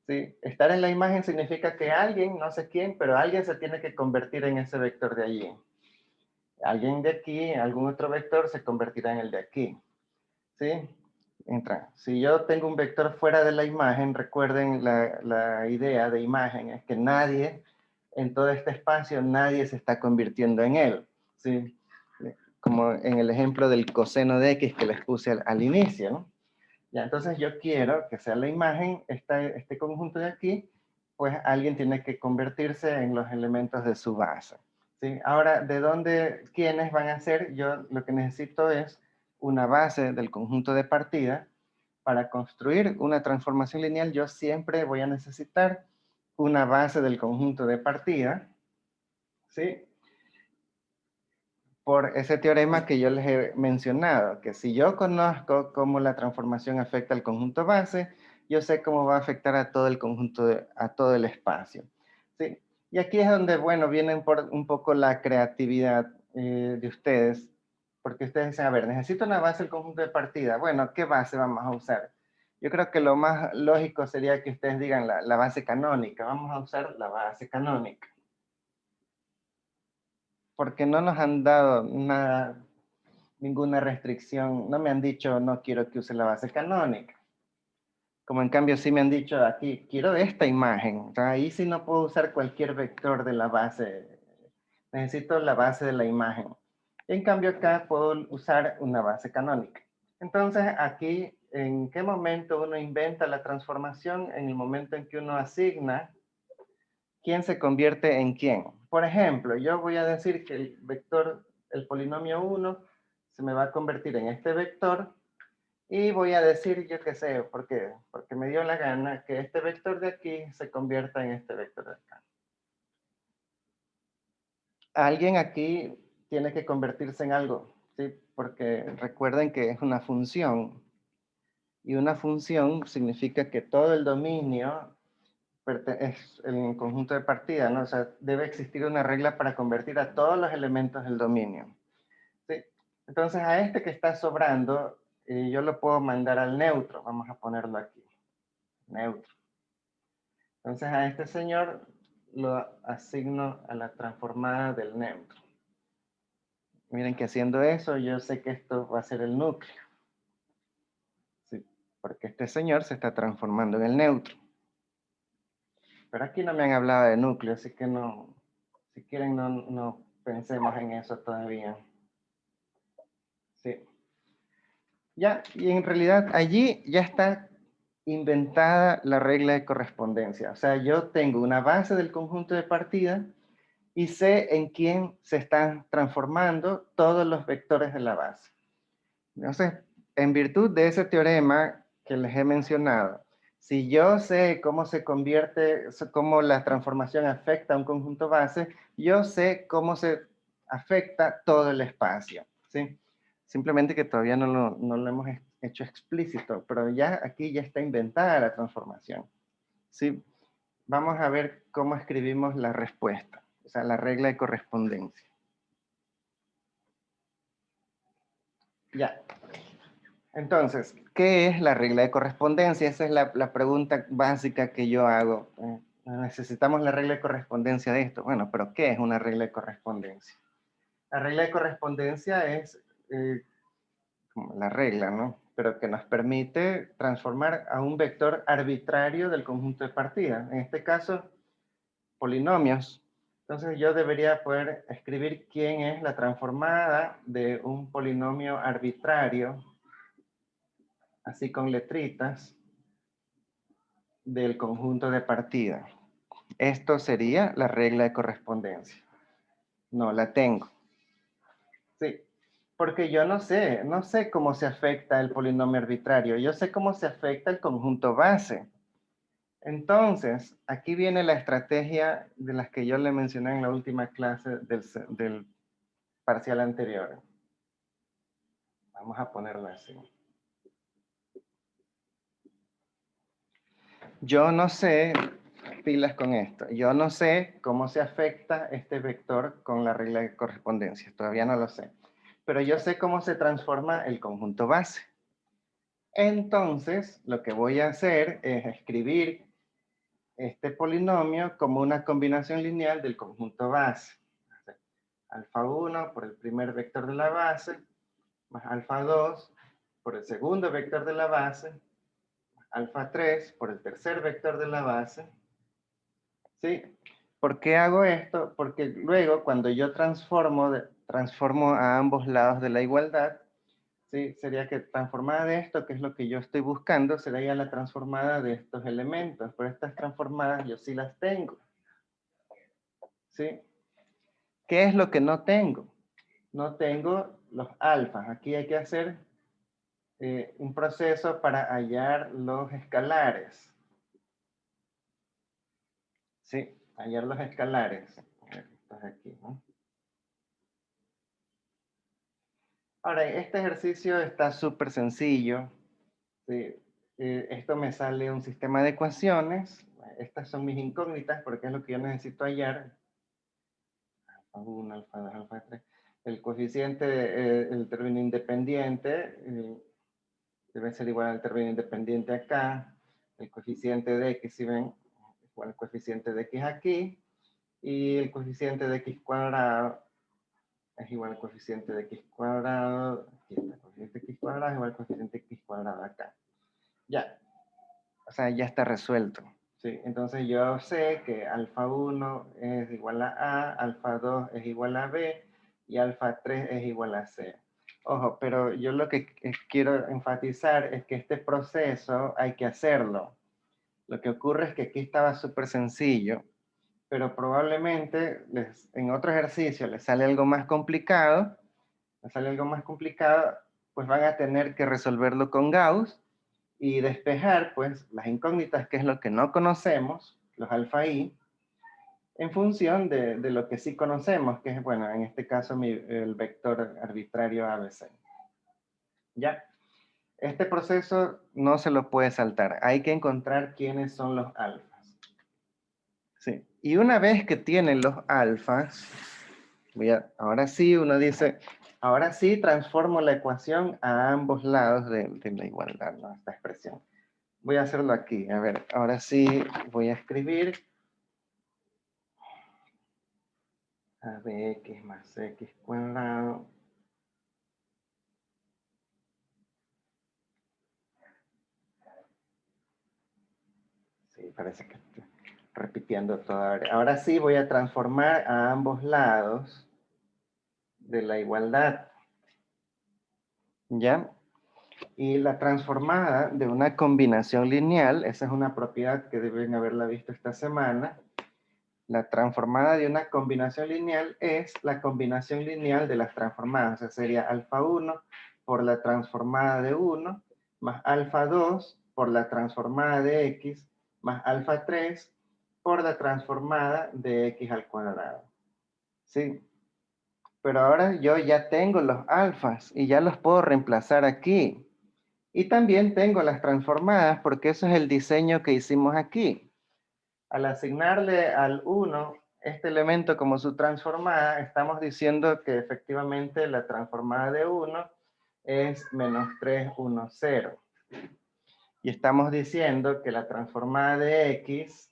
¿Sí? Estar en la imagen significa que alguien, no sé quién, pero alguien se tiene que convertir en ese vector de allí. Alguien de aquí, algún otro vector se convertirá en el de aquí. ¿Sí? Entra. Si yo tengo un vector fuera de la imagen, recuerden la idea de imagen, es que nadie, en todo este espacio, nadie se está convirtiendo en él. ¿Sí? Como en el ejemplo del coseno de X que les puse al inicio, ¿no? Ya, entonces yo quiero que sea la imagen, este conjunto de aquí, pues alguien tiene que convertirse en los elementos de su base. ¿Sí? Ahora, quiénes van a ser? Yo lo que necesito es una base del conjunto de partida. Para construir una transformación lineal, yo siempre voy a necesitar una base del conjunto de partida, ¿sí? Por ese teorema que yo les he mencionado, que si yo conozco cómo la transformación afecta al conjunto base, yo sé cómo va a afectar a todo el conjunto, a todo el espacio. ¿sí? Y aquí es donde, bueno, viene un poco la creatividad de ustedes, porque ustedes dicen, a ver, necesito una base del conjunto de partida. Bueno, ¿qué base vamos a usar? Yo creo que lo más lógico sería que ustedes digan la base canónica. Vamos a usar la base canónica. Porque no nos han dado nada, ninguna restricción. No me han dicho, no quiero que use la base canónica. Como en cambio sí me han dicho aquí, quiero esta imagen. O sea, ahí sí no puedo usar cualquier vector de la base. Necesito la base de la imagen. En cambio acá puedo usar una base canónica. Entonces aquí, ¿en qué momento uno inventa la transformación? En el momento en que uno asigna quién se convierte en quién. Por ejemplo, yo voy a decir que el vector, el polinomio 1, se me va a convertir en este vector y voy a decir, yo qué sé, ¿por qué? Porque me dio la gana que este vector de aquí se convierta en este vector de acá. Alguien aquí tiene que convertirse en algo, ¿sí? Porque recuerden que es una función. Y una función significa que todo el dominio es el conjunto de partida, ¿no? O sea, debe existir una regla para convertir a todos los elementos del dominio. ¿Sí? Entonces, a este que está sobrando, yo lo puedo mandar al neutro. Vamos a ponerlo aquí. Neutro. Entonces, a este señor lo asigno a la transformada del neutro. Miren que haciendo eso, yo sé que esto va a ser el núcleo. ¿Sí? Porque este señor se está transformando en el neutro. Pero aquí no me han hablado de núcleo, así que no, si quieren no pensemos en eso todavía. Sí. Ya, y en realidad allí ya está inventada la regla de correspondencia. O sea, yo tengo una base del conjunto de partida y sé en quién se están transformando todos los vectores de la base. Entonces, en virtud de ese teorema que les he mencionado, si yo sé cómo se convierte, cómo la transformación afecta a un conjunto base, yo sé cómo se afecta todo el espacio, ¿sí? Simplemente que todavía no lo hemos hecho explícito, pero ya aquí ya está inventada la transformación, ¿sí? Vamos a ver cómo escribimos la respuesta, o sea, la regla de correspondencia. Ya. Entonces, ¿qué es la regla de correspondencia? Esa es la pregunta básica que yo hago. Necesitamos la regla de correspondencia de esto. Bueno, pero ¿qué es una regla de correspondencia? La regla de correspondencia es como la regla, ¿no? Pero que nos permite transformar a un vector arbitrario del conjunto de partida. En este caso, polinomios. Entonces yo debería poder escribir quién es la transformada de un polinomio arbitrario, así con letritas, del conjunto de partida. Esto sería la regla de correspondencia. No la tengo. Sí, porque yo no sé cómo se afecta el polinomio arbitrario. Yo sé cómo se afecta el conjunto base. Entonces, aquí viene la estrategia de las que yo le mencioné en la última clase del parcial anterior. Vamos a ponerlo así. Yo no sé, pilas con esto, yo no sé cómo se afecta este vector con la regla de correspondencia, todavía no lo sé. Pero yo sé cómo se transforma el conjunto base. Entonces, lo que voy a hacer es escribir este polinomio como una combinación lineal del conjunto base. Alfa 1 por el primer vector de la base, más alfa 2 por el segundo vector de la base, alfa 3 por el tercer vector de la base. ¿Sí? ¿Por qué hago esto? Porque luego cuando yo transformo a ambos lados de la igualdad, ¿sí? Sería que transformada de esto, que es lo que yo estoy buscando, sería la transformada de estos elementos. Pero estas transformadas yo sí las tengo. ¿Sí? ¿Qué es lo que no tengo? No tengo los alfas. Aquí hay que hacer un proceso para hallar los escalares. ¿Sí? Hallar los escalares. Estos aquí, ¿no? Ahora, este ejercicio está súper sencillo. Sí, esto me sale un sistema de ecuaciones. estas son mis incógnitas porque es lo que yo necesito hallar. Alfa 1, alfa 2, alfa 3. El coeficiente, el término independiente, debe ser igual al término independiente acá. El coeficiente de x, si ven, igual al coeficiente de x aquí. Y el coeficiente de x cuadrado es igual al coeficiente de x cuadrado. Aquí está, el coeficiente de x cuadrado es igual al coeficiente de x cuadrado acá. Ya. O sea, ya está resuelto. ¿Sí? Entonces yo sé que alfa 1 es igual a A, alfa 2 es igual a B y alfa 3 es igual a C. Ojo, pero yo lo que quiero enfatizar es que este proceso hay que hacerlo. Lo que ocurre es que aquí estaba súper sencillo, pero probablemente en otro ejercicio les sale algo más complicado, pues van a tener que resolverlo con Gauss y despejar pues las incógnitas, que es lo que no conocemos, los alfa i, en función de lo que sí conocemos, que es, bueno, en este caso el vector arbitrario ABC. ¿Ya? Este proceso no se lo puede saltar. Hay que encontrar quiénes son los alfas. Sí. Y una vez que tienen los alfas, ahora sí uno dice, ahora sí transformo la ecuación a ambos lados de la igualdad, ¿no? Esta expresión. Voy a hacerlo aquí. A ver, ahora sí voy a escribir a bx más x cuadrado. Sí, parece que estoy repitiendo todo. Ahora sí voy a transformar a ambos lados de la igualdad. ¿Ya? Y la transformada de una combinación lineal, esa es una propiedad que deben haberla visto esta semana. La transformada de una combinación lineal es la combinación lineal de las transformadas. O sea, sería alfa 1 por la transformada de 1 más alfa 2 por la transformada de x más alfa 3 por la transformada de x al cuadrado. ¿Sí? Pero ahora yo ya tengo los alfas y ya los puedo reemplazar aquí. Y también tengo las transformadas porque eso es el diseño que hicimos aquí. Al asignarle al 1 este elemento como su transformada, estamos diciendo que efectivamente la transformada de 1 es menos 3, 1, 0. Y estamos diciendo que la transformada de x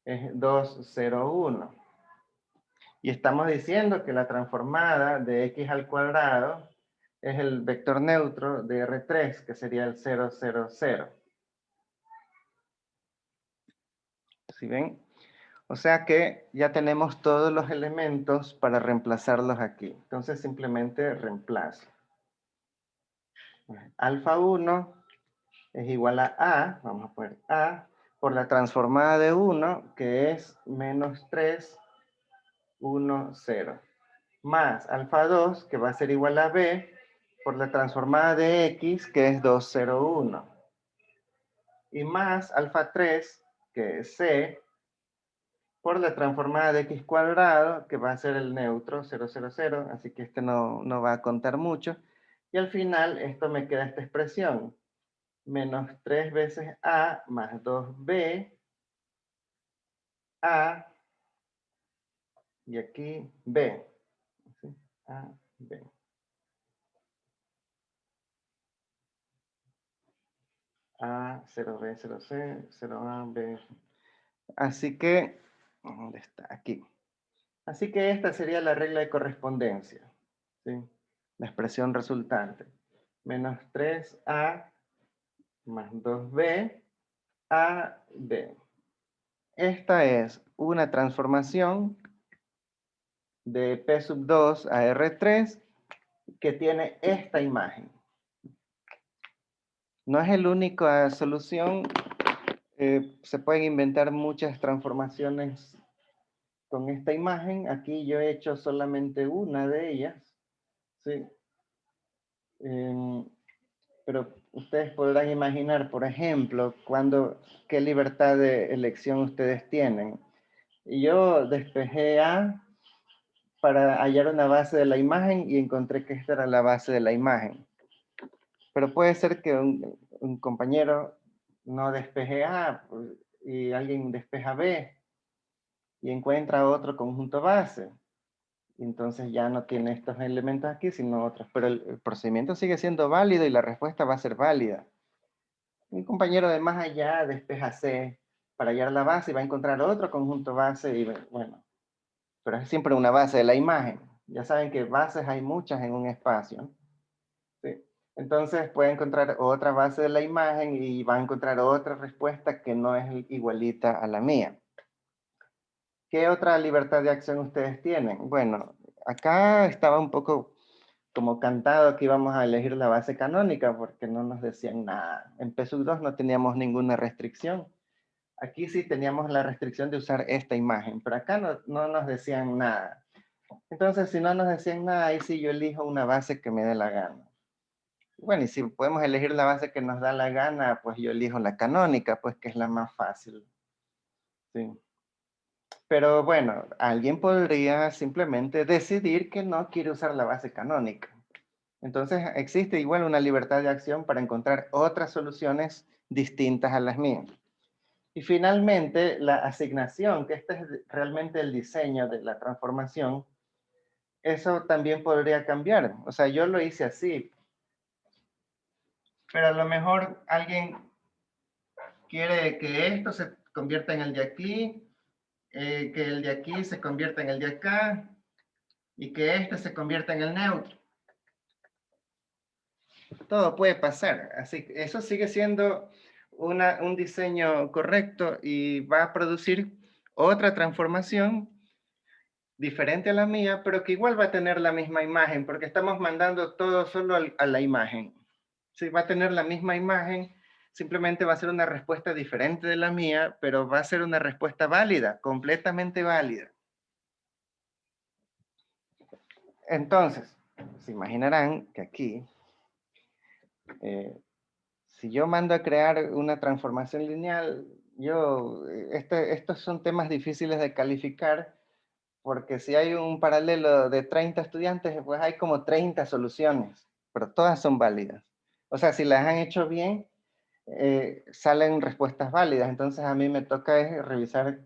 es 2, 0, 1. Y estamos diciendo que la transformada de x al cuadrado es el vector neutro de R3, que sería el 0, 0, 0. ¿Sí ven? O sea que ya tenemos todos los elementos para reemplazarlos aquí. Entonces simplemente reemplazo. Alfa 1 es igual a, vamos a poner A, por la transformada de 1, que es menos 3, 1, 0. Más alfa 2, que va a ser igual a B, por la transformada de X, que es 2, 0, 1. Y más alfa 3, que es C, por la transformada de x cuadrado, que va a ser el neutro 0, 0, 0, así que este no va a contar mucho. Y al final esto me queda esta expresión, menos 3 veces a más 2b, a, y aquí b. ¿Sí? A, b. A, 0b, 0c, 0a, b. Así que, ¿dónde está? Aquí. Así que esta sería la regla de correspondencia. ¿Sí? La expresión resultante. Menos 3a más 2b a b. Esta es una transformación de P sub 2 a R3 que tiene esta imagen. No es la única solución. Se pueden inventar muchas transformaciones con esta imagen. Aquí yo he hecho solamente una de ellas. ¿Sí? Pero ustedes podrán imaginar, por ejemplo, qué libertad de elección ustedes tienen. Y yo despejé A para hallar una base de la imagen y encontré que esta era la base de la imagen. Pero puede ser que un compañero no despeje A pues, y alguien despeja B y encuentra otro conjunto base. Y entonces ya no tiene estos elementos aquí, sino otros. Pero el procedimiento sigue siendo válido y la respuesta va a ser válida. Un compañero de más allá despeja C para hallar la base y va a encontrar otro conjunto base y bueno, pero es siempre una base de la imagen. Ya saben que bases hay muchas en un espacio. ¿Sí? Entonces puede encontrar otra base de la imagen y va a encontrar otra respuesta que no es igualita a la mía. ¿Qué otra libertad de acción ustedes tienen? Bueno, acá estaba un poco como cantado que íbamos a elegir la base canónica porque no nos decían nada. En PSUC 2 no teníamos ninguna restricción. Aquí sí teníamos la restricción de usar esta imagen, pero acá no nos decían nada. Entonces, si no nos decían nada, ahí sí yo elijo una base que me dé la gana. Bueno, y si podemos elegir la base que nos da la gana, pues yo elijo la canónica, pues que es la más fácil. Sí. Pero bueno, alguien podría simplemente decidir que no quiere usar la base canónica. Entonces existe igual una libertad de acción para encontrar otras soluciones distintas a las mías. Y finalmente, la asignación, que este es realmente el diseño de la transformación, eso también podría cambiar. O sea, yo lo hice así, pero a lo mejor alguien quiere que esto se convierta en el de aquí, que el de aquí se convierta en el de acá, y que este se convierta en el neutro. Todo puede pasar. Así que eso sigue siendo un diseño correcto y va a producir otra transformación diferente a la mía, pero que igual va a tener la misma imagen, porque estamos mandando todo solo a la imagen. Sí, va a tener la misma imagen, simplemente va a ser una respuesta diferente de la mía, pero va a ser una respuesta válida, completamente válida. Entonces, se imaginarán que aquí, si yo mando a crear una transformación lineal, estos son temas difíciles de calificar, porque si hay un paralelo de 30 estudiantes, pues hay como 30 soluciones, pero todas son válidas. O sea, si las han hecho bien, salen respuestas válidas. Entonces a mí me toca es revisar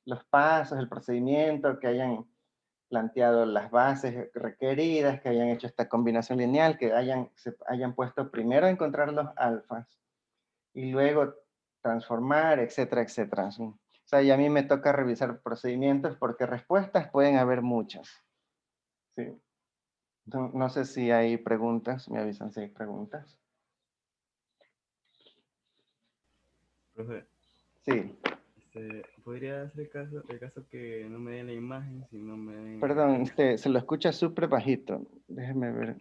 los pasos, el procedimiento, que hayan planteado las bases requeridas, que hayan hecho esta combinación lineal, que se hayan puesto primero a encontrar los alfas y luego transformar, etcétera, etcétera. ¿Sí? O sea, y a mí me toca revisar procedimientos porque respuestas pueden haber muchas. ¿Sí? No sé si hay preguntas, me avisan si hay preguntas. Profe, Sí, ¿podría ser el caso que no me den la imagen, sino me den... perdón, se lo escucha súper bajito. Déjeme ver.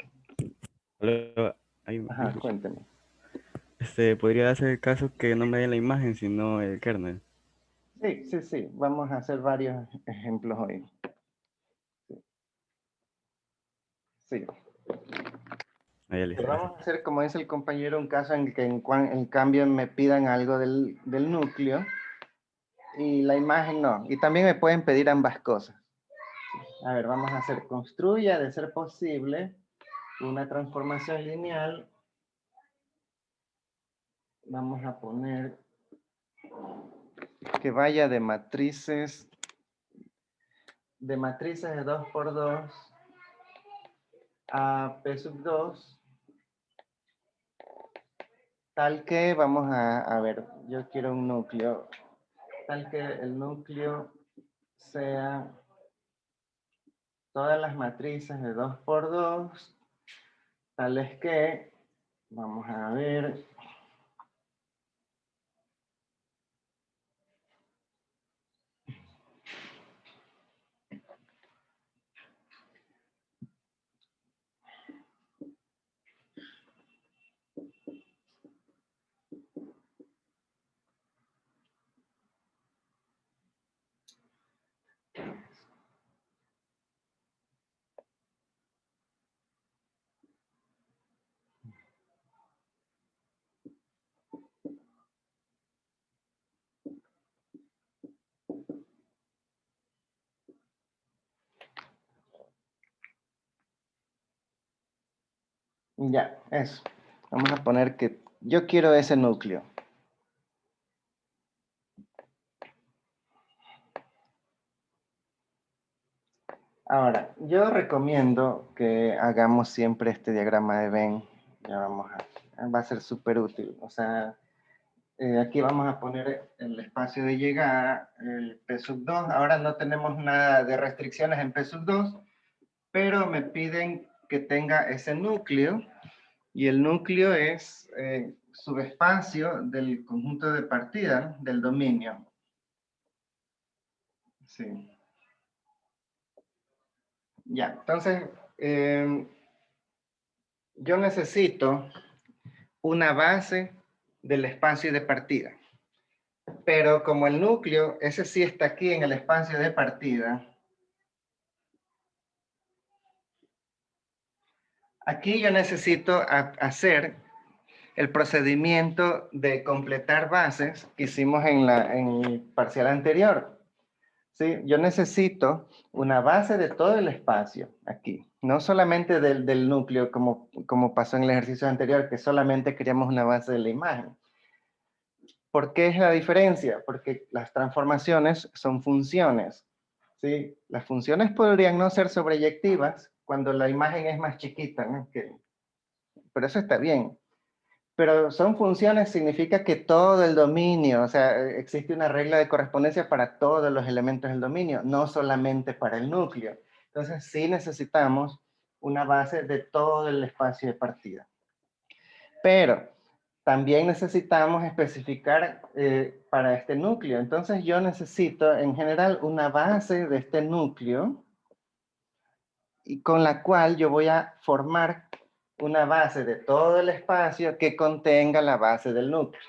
Hola, ahí me Ajá, escucha. cuénteme. ¿Podría ser el caso que no me den la imagen, sino el kernel? Sí, sí, sí, vamos a hacer varios ejemplos hoy. Sí. Ah, ya listo, gracias. Vamos a hacer, como dice el compañero, un caso en que en cambio me pidan algo del núcleo y la imagen no. Y también me pueden pedir ambas cosas. A ver, vamos a hacer construya, de ser posible, una transformación lineal. Vamos a poner que vaya de matrices de 2 por 2 a P sub 2, tal que, vamos a ver, yo quiero un núcleo, tal que el núcleo sea todas las matrices de 2 por 2, tales que, vamos a ver, ya, eso. Vamos a poner que yo quiero ese núcleo. Ahora, yo recomiendo que hagamos siempre este diagrama de Venn. Ya va a ser súper útil. O sea, aquí vamos a poner el espacio de llegada, el P sub 2. Ahora no tenemos nada de restricciones en P sub 2, pero me piden que tenga ese núcleo, y el núcleo es subespacio del conjunto de partida del dominio. Sí. Ya, entonces, yo necesito una base del espacio de partida. Pero como el núcleo, ese sí está aquí en el espacio de partida, aquí yo necesito hacer el procedimiento de completar bases que hicimos en el parcial anterior. ¿Sí? Yo necesito una base de todo el espacio aquí, no solamente del núcleo como pasó en el ejercicio anterior, que solamente queríamos una base de la imagen. ¿Por qué es la diferencia? Porque las transformaciones son funciones. ¿Sí? Las funciones podrían no ser sobreyectivas cuando la imagen es más chiquita, ¿no? Pero eso está bien. Pero son funciones significa que todo el dominio, o sea, existe una regla de correspondencia para todos los elementos del dominio, no solamente para el núcleo. Entonces sí necesitamos una base de todo el espacio de partida. Pero también necesitamos especificar para este núcleo. Entonces yo necesito en general una base de este núcleo y con la cual yo voy a formar una base de todo el espacio que contenga la base del núcleo.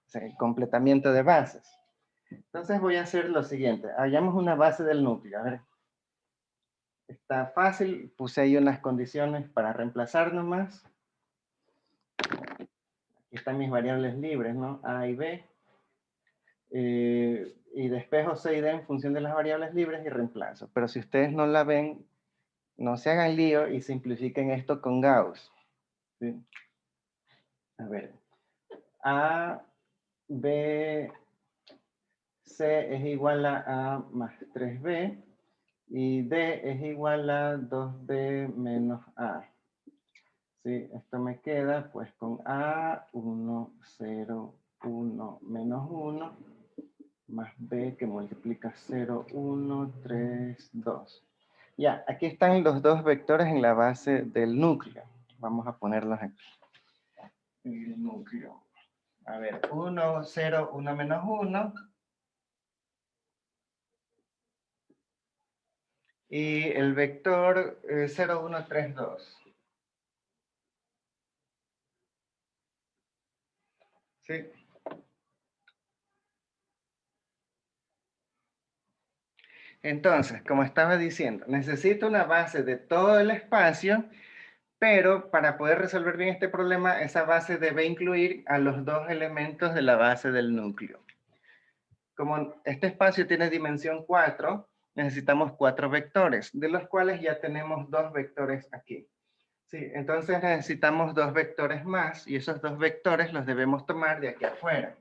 O sea, el completamiento de bases. Entonces voy a hacer lo siguiente. Hallamos una base del núcleo. A ver. Está fácil. Puse ahí unas condiciones para reemplazar nomás. Aquí están mis variables libres, ¿no? A y B. Y despejo C y D en función de las variables libres y reemplazo. Pero si ustedes no la ven, no se hagan lío y simplifiquen esto con Gauss. ¿Sí? A ver. A, B, C es igual a A más 3B y D es igual a 2B menos A. ¿Sí? Esto me queda pues con A, 1, 0, 1, menos 1, más B que multiplica 0, 1, 3, 2. Ya, aquí están los dos vectores en la base del núcleo. Vamos a ponerlos aquí. El núcleo. A ver, 1, 0, 1 menos 1. Y el vector 0, 1, 3, 2. ¿Sí? Entonces, como estaba diciendo, necesito una base de todo el espacio, pero para poder resolver bien este problema, esa base debe incluir a los dos elementos de la base del núcleo. Como este espacio tiene dimensión 4, necesitamos 4 vectores, de los cuales ya tenemos 2 vectores aquí. Sí, entonces necesitamos 2 vectores más, y esos 2 vectores los debemos tomar de aquí afuera.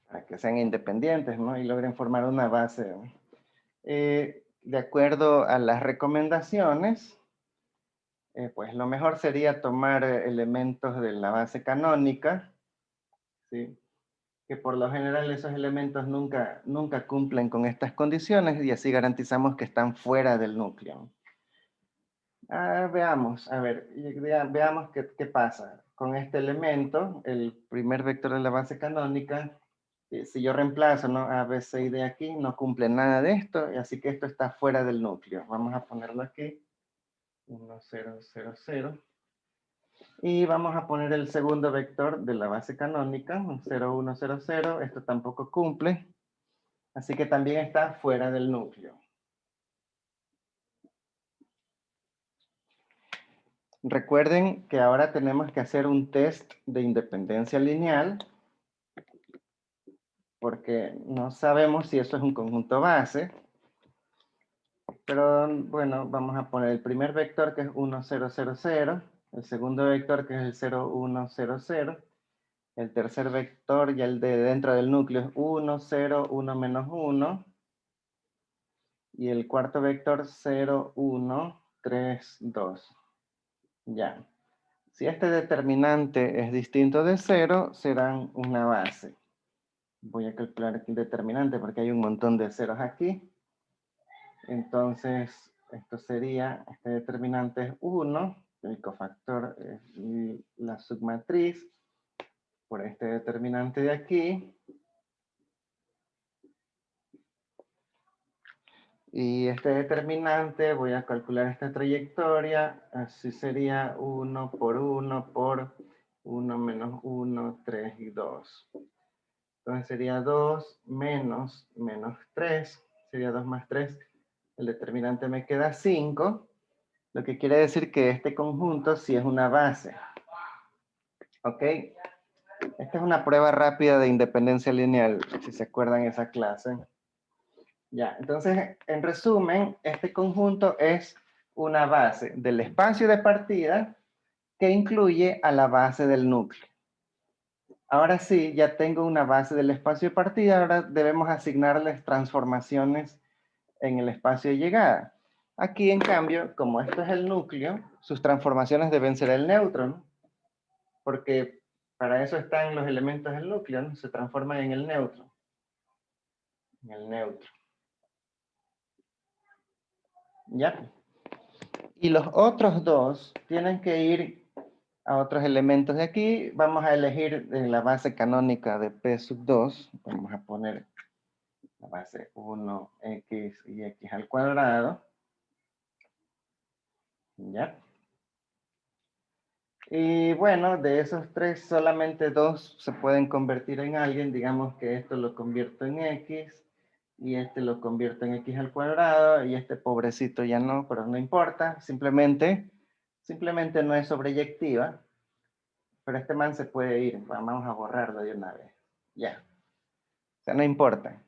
Para que sean independientes, ¿no? Y logren formar una base. De acuerdo a las recomendaciones, pues lo mejor sería tomar elementos de la base canónica, ¿sí? Que por lo general esos elementos nunca cumplen con estas condiciones y así garantizamos que están fuera del núcleo. Veamos, a ver, veamos qué pasa. Con este elemento, el primer vector de la base canónica, si yo reemplazo, ¿no? A, B, C y D aquí, no cumple nada de esto, y así que esto está fuera del núcleo. Vamos a ponerlo aquí. 1, 0, 0, 0. Y vamos a poner el segundo vector de la base canónica, 0, 1, 0, 0. Esto tampoco cumple. Así que también está fuera del núcleo. Recuerden que ahora tenemos que hacer un test de independencia lineal, porque no sabemos si eso es un conjunto base. Pero bueno, vamos a poner el primer vector que es 1, 0, 0, 0. El segundo vector que es el 0, 1, 0, 0. El tercer vector y el de dentro del núcleo es 1, 0, 1 menos 1. Y el cuarto vector 0, 1, 3, 2. Ya. Si este determinante es distinto de 0, serán una base. Voy a calcular aquí el determinante porque hay un montón de ceros aquí. Entonces, esto sería, este determinante es 1, el cofactor es la submatriz por este determinante de aquí. Y este determinante, voy a calcular esta trayectoria, así sería 1 por 1 menos 1, 3 y 2. Entonces sería 2 menos 3, sería 2 más 3. El determinante me queda 5, lo que quiere decir que este conjunto sí es una base. ¿Ok? Esta es una prueba rápida de independencia lineal, si se acuerdan esa clase. Ya, entonces, en resumen, este conjunto es una base del espacio de partida que incluye a la base del núcleo. Ahora sí, ya tengo una base del espacio de partida, ahora debemos asignarles transformaciones en el espacio de llegada. Aquí, en cambio, como esto es el núcleo, sus transformaciones deben ser el neutro, ¿no? Porque para eso están los elementos del núcleo, ¿no? Se transforman en el neutro. En el neutro. ¿Ya? Y los otros dos tienen que ir a otros elementos de aquí. Vamos a elegir la base canónica de P sub 2. Vamos a poner la base 1x y x al cuadrado. ¿Ya? Y bueno, de esos tres, solamente dos se pueden convertir en alguien. Digamos que esto lo convierto en x, y este lo convierto en x al cuadrado, y este pobrecito ya no, pero no importa. Simplemente no es sobreyectiva. Pero este man se puede ir. Vamos a borrarlo de una vez. Ya. O sea, no importa.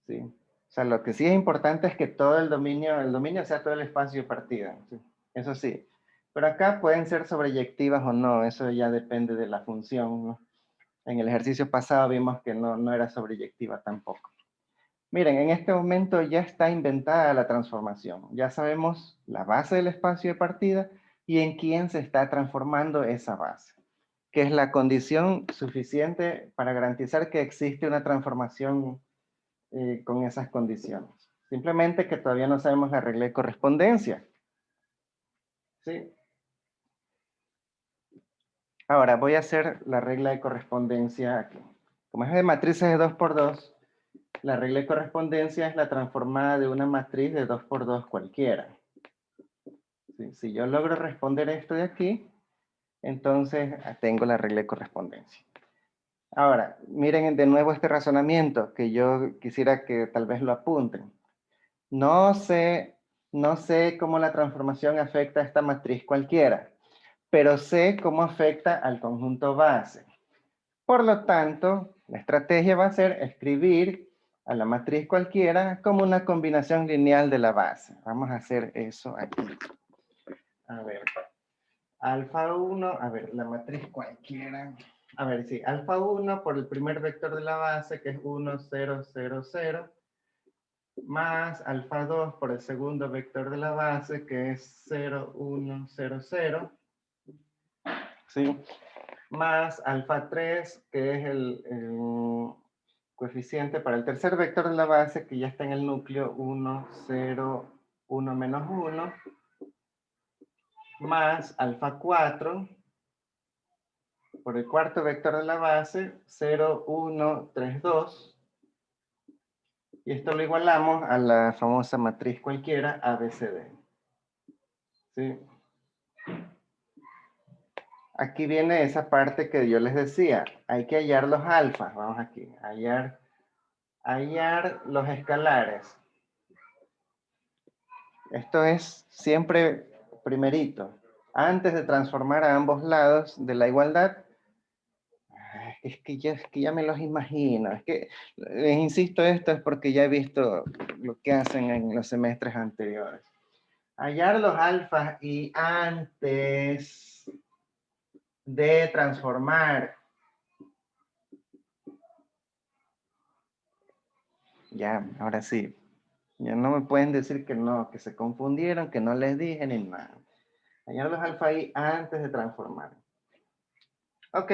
¿Sí? O sea, lo que sí es importante es que todo el dominio sea todo el espacio de partida. ¿Sí? Eso sí. Pero acá pueden ser sobreyectivas o no. Eso ya depende de la función, ¿no? En el ejercicio pasado vimos que no era sobreyectiva tampoco. Miren, en este momento ya está inventada la transformación. Ya sabemos la base del espacio de partida y en quién se está transformando esa base, que es la condición suficiente para garantizar que existe una transformación con esas condiciones. Simplemente que todavía no sabemos la regla de correspondencia. ¿Sí? Ahora voy a hacer la regla de correspondencia aquí. Como es de matrices de 2 por 2, la regla de correspondencia es la transformada de una matriz de 2 por 2 cualquiera. ¿Sí? Si yo logro responder esto de aquí, entonces tengo la regla de correspondencia. Ahora, miren de nuevo este razonamiento que yo quisiera que tal vez lo apunten. No sé cómo la transformación afecta a esta matriz cualquiera, pero sé cómo afecta al conjunto base. Por lo tanto, la estrategia va a ser escribir a la matriz cualquiera como una combinación lineal de la base. Vamos a hacer eso aquí. A ver, alfa 1, a ver, la matriz cualquiera. A ver, sí, alfa 1 por el primer vector de la base, que es 1, 0, 0, 0, más alfa 2 por el segundo vector de la base, que es 0, 1, 0, 0. ¿Sí? Más alfa 3, que es el coeficiente para el tercer vector de la base, que ya está en el núcleo, 1, 0, 1 menos 1, más alfa 4, por el cuarto vector de la base, 0, 1, 3, 2, y esto lo igualamos a la famosa matriz cualquiera ABCD. ¿Sí? Aquí viene esa parte que yo les decía, hay que hallar los alfas. Vamos aquí, hallar los escalares. Esto es siempre primerito. Antes de transformar a ambos lados de la igualdad, es que ya me los imagino. Es que les insisto, esto es porque ya he visto lo que hacen en los semestres anteriores. Hallar los alfas y antes de transformar Ya, ahora sí. Ya no me pueden decir que no, que se confundieron, que no les dije ni nada. Añado los alfa i antes de transformar. Ok,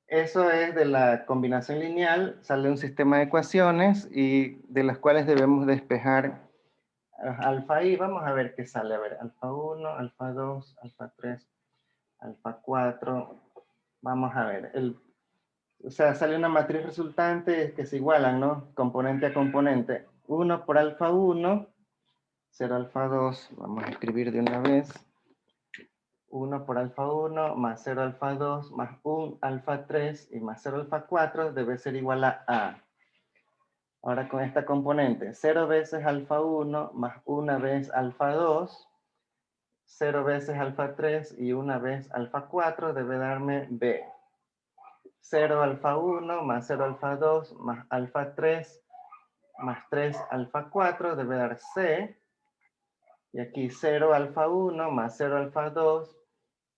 eso es de la combinación lineal. Sale un sistema de ecuaciones y de las cuales debemos despejar alfa i. Vamos a ver qué sale. A ver, alfa 1, alfa 2, alfa 3, alfa 4. Vamos a ver. O sea, sale una matriz resultante que se igualan, ¿no? Componente a componente. 1 por alfa 1, 0 alfa 2. Vamos a escribir de una vez. 1 por alfa 1 más 0 alfa 2 más 1 alfa 3 y más 0 alfa 4 debe ser igual a A. Ahora con esta componente, 0 veces alfa 1 más 1 vez alfa 2, 0 veces alfa 3 y 1 vez alfa 4 debe darme B. 0 alfa 1 más 0 alfa 2 más alfa 3 más 3 alfa 4 debe dar C. Y aquí 0 alfa 1 más 0 alfa 2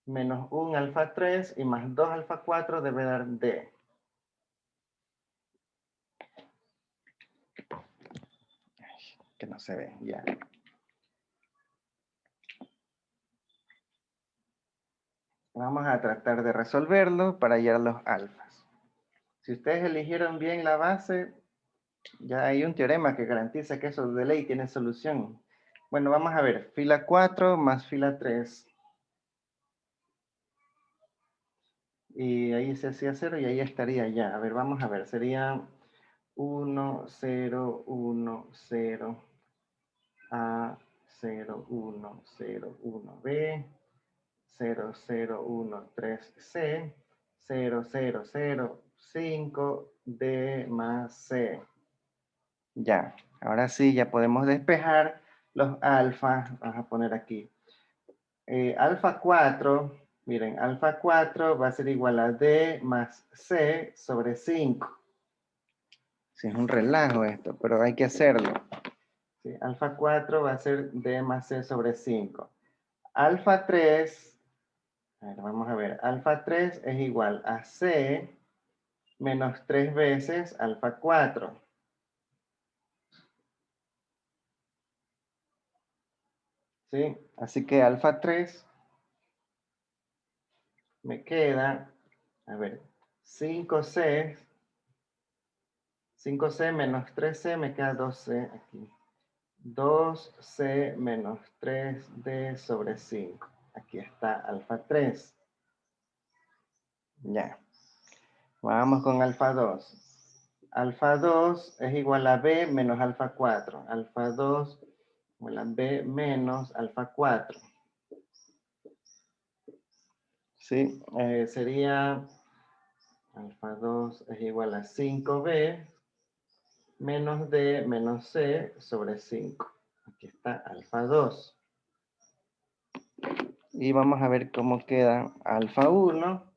menos 1 alfa 3 y más 2 alfa 4 debe dar D. Que no se ve, ya. Vamos a tratar de resolverlo para hallar los alfas. Si ustedes eligieron bien la base, ya hay un teorema que garantiza que eso de ley tiene solución. Bueno, vamos a ver, fila 4 más fila 3. Y ahí se hacía 0 y ahí estaría ya. A ver, vamos a ver, sería 1, 0, 1, 0, A, 0, 1, 0, 1, B, 0, 0, 1, 3, C, 0, 0, 0, 5, D más C. Ya, ahora sí, ya podemos despejar los alfas. Vamos a poner aquí. Alfa 4, miren, alfa 4 va a ser igual a D más C sobre 5. Sí, es un relajo esto, pero hay que hacerlo. Sí, alfa 4 va a ser D más C sobre 5. Alfa 3, a ver, vamos a ver, alfa 3 es igual a C menos 3 veces alfa 4. ¿Sí? Así que alfa 3 me queda, a ver, 5C menos 3C me queda 2C aquí. 2C menos 3D sobre 5. Aquí está alfa 3. Ya. Vamos con alfa 2. Alfa 2 es igual a B menos alfa 4. Alfa 2 igual a B menos alfa 4. Sí, sería alfa 2 es igual a 5B menos D menos C sobre 5. Aquí está alfa 2. Y vamos a ver cómo queda alfa 1.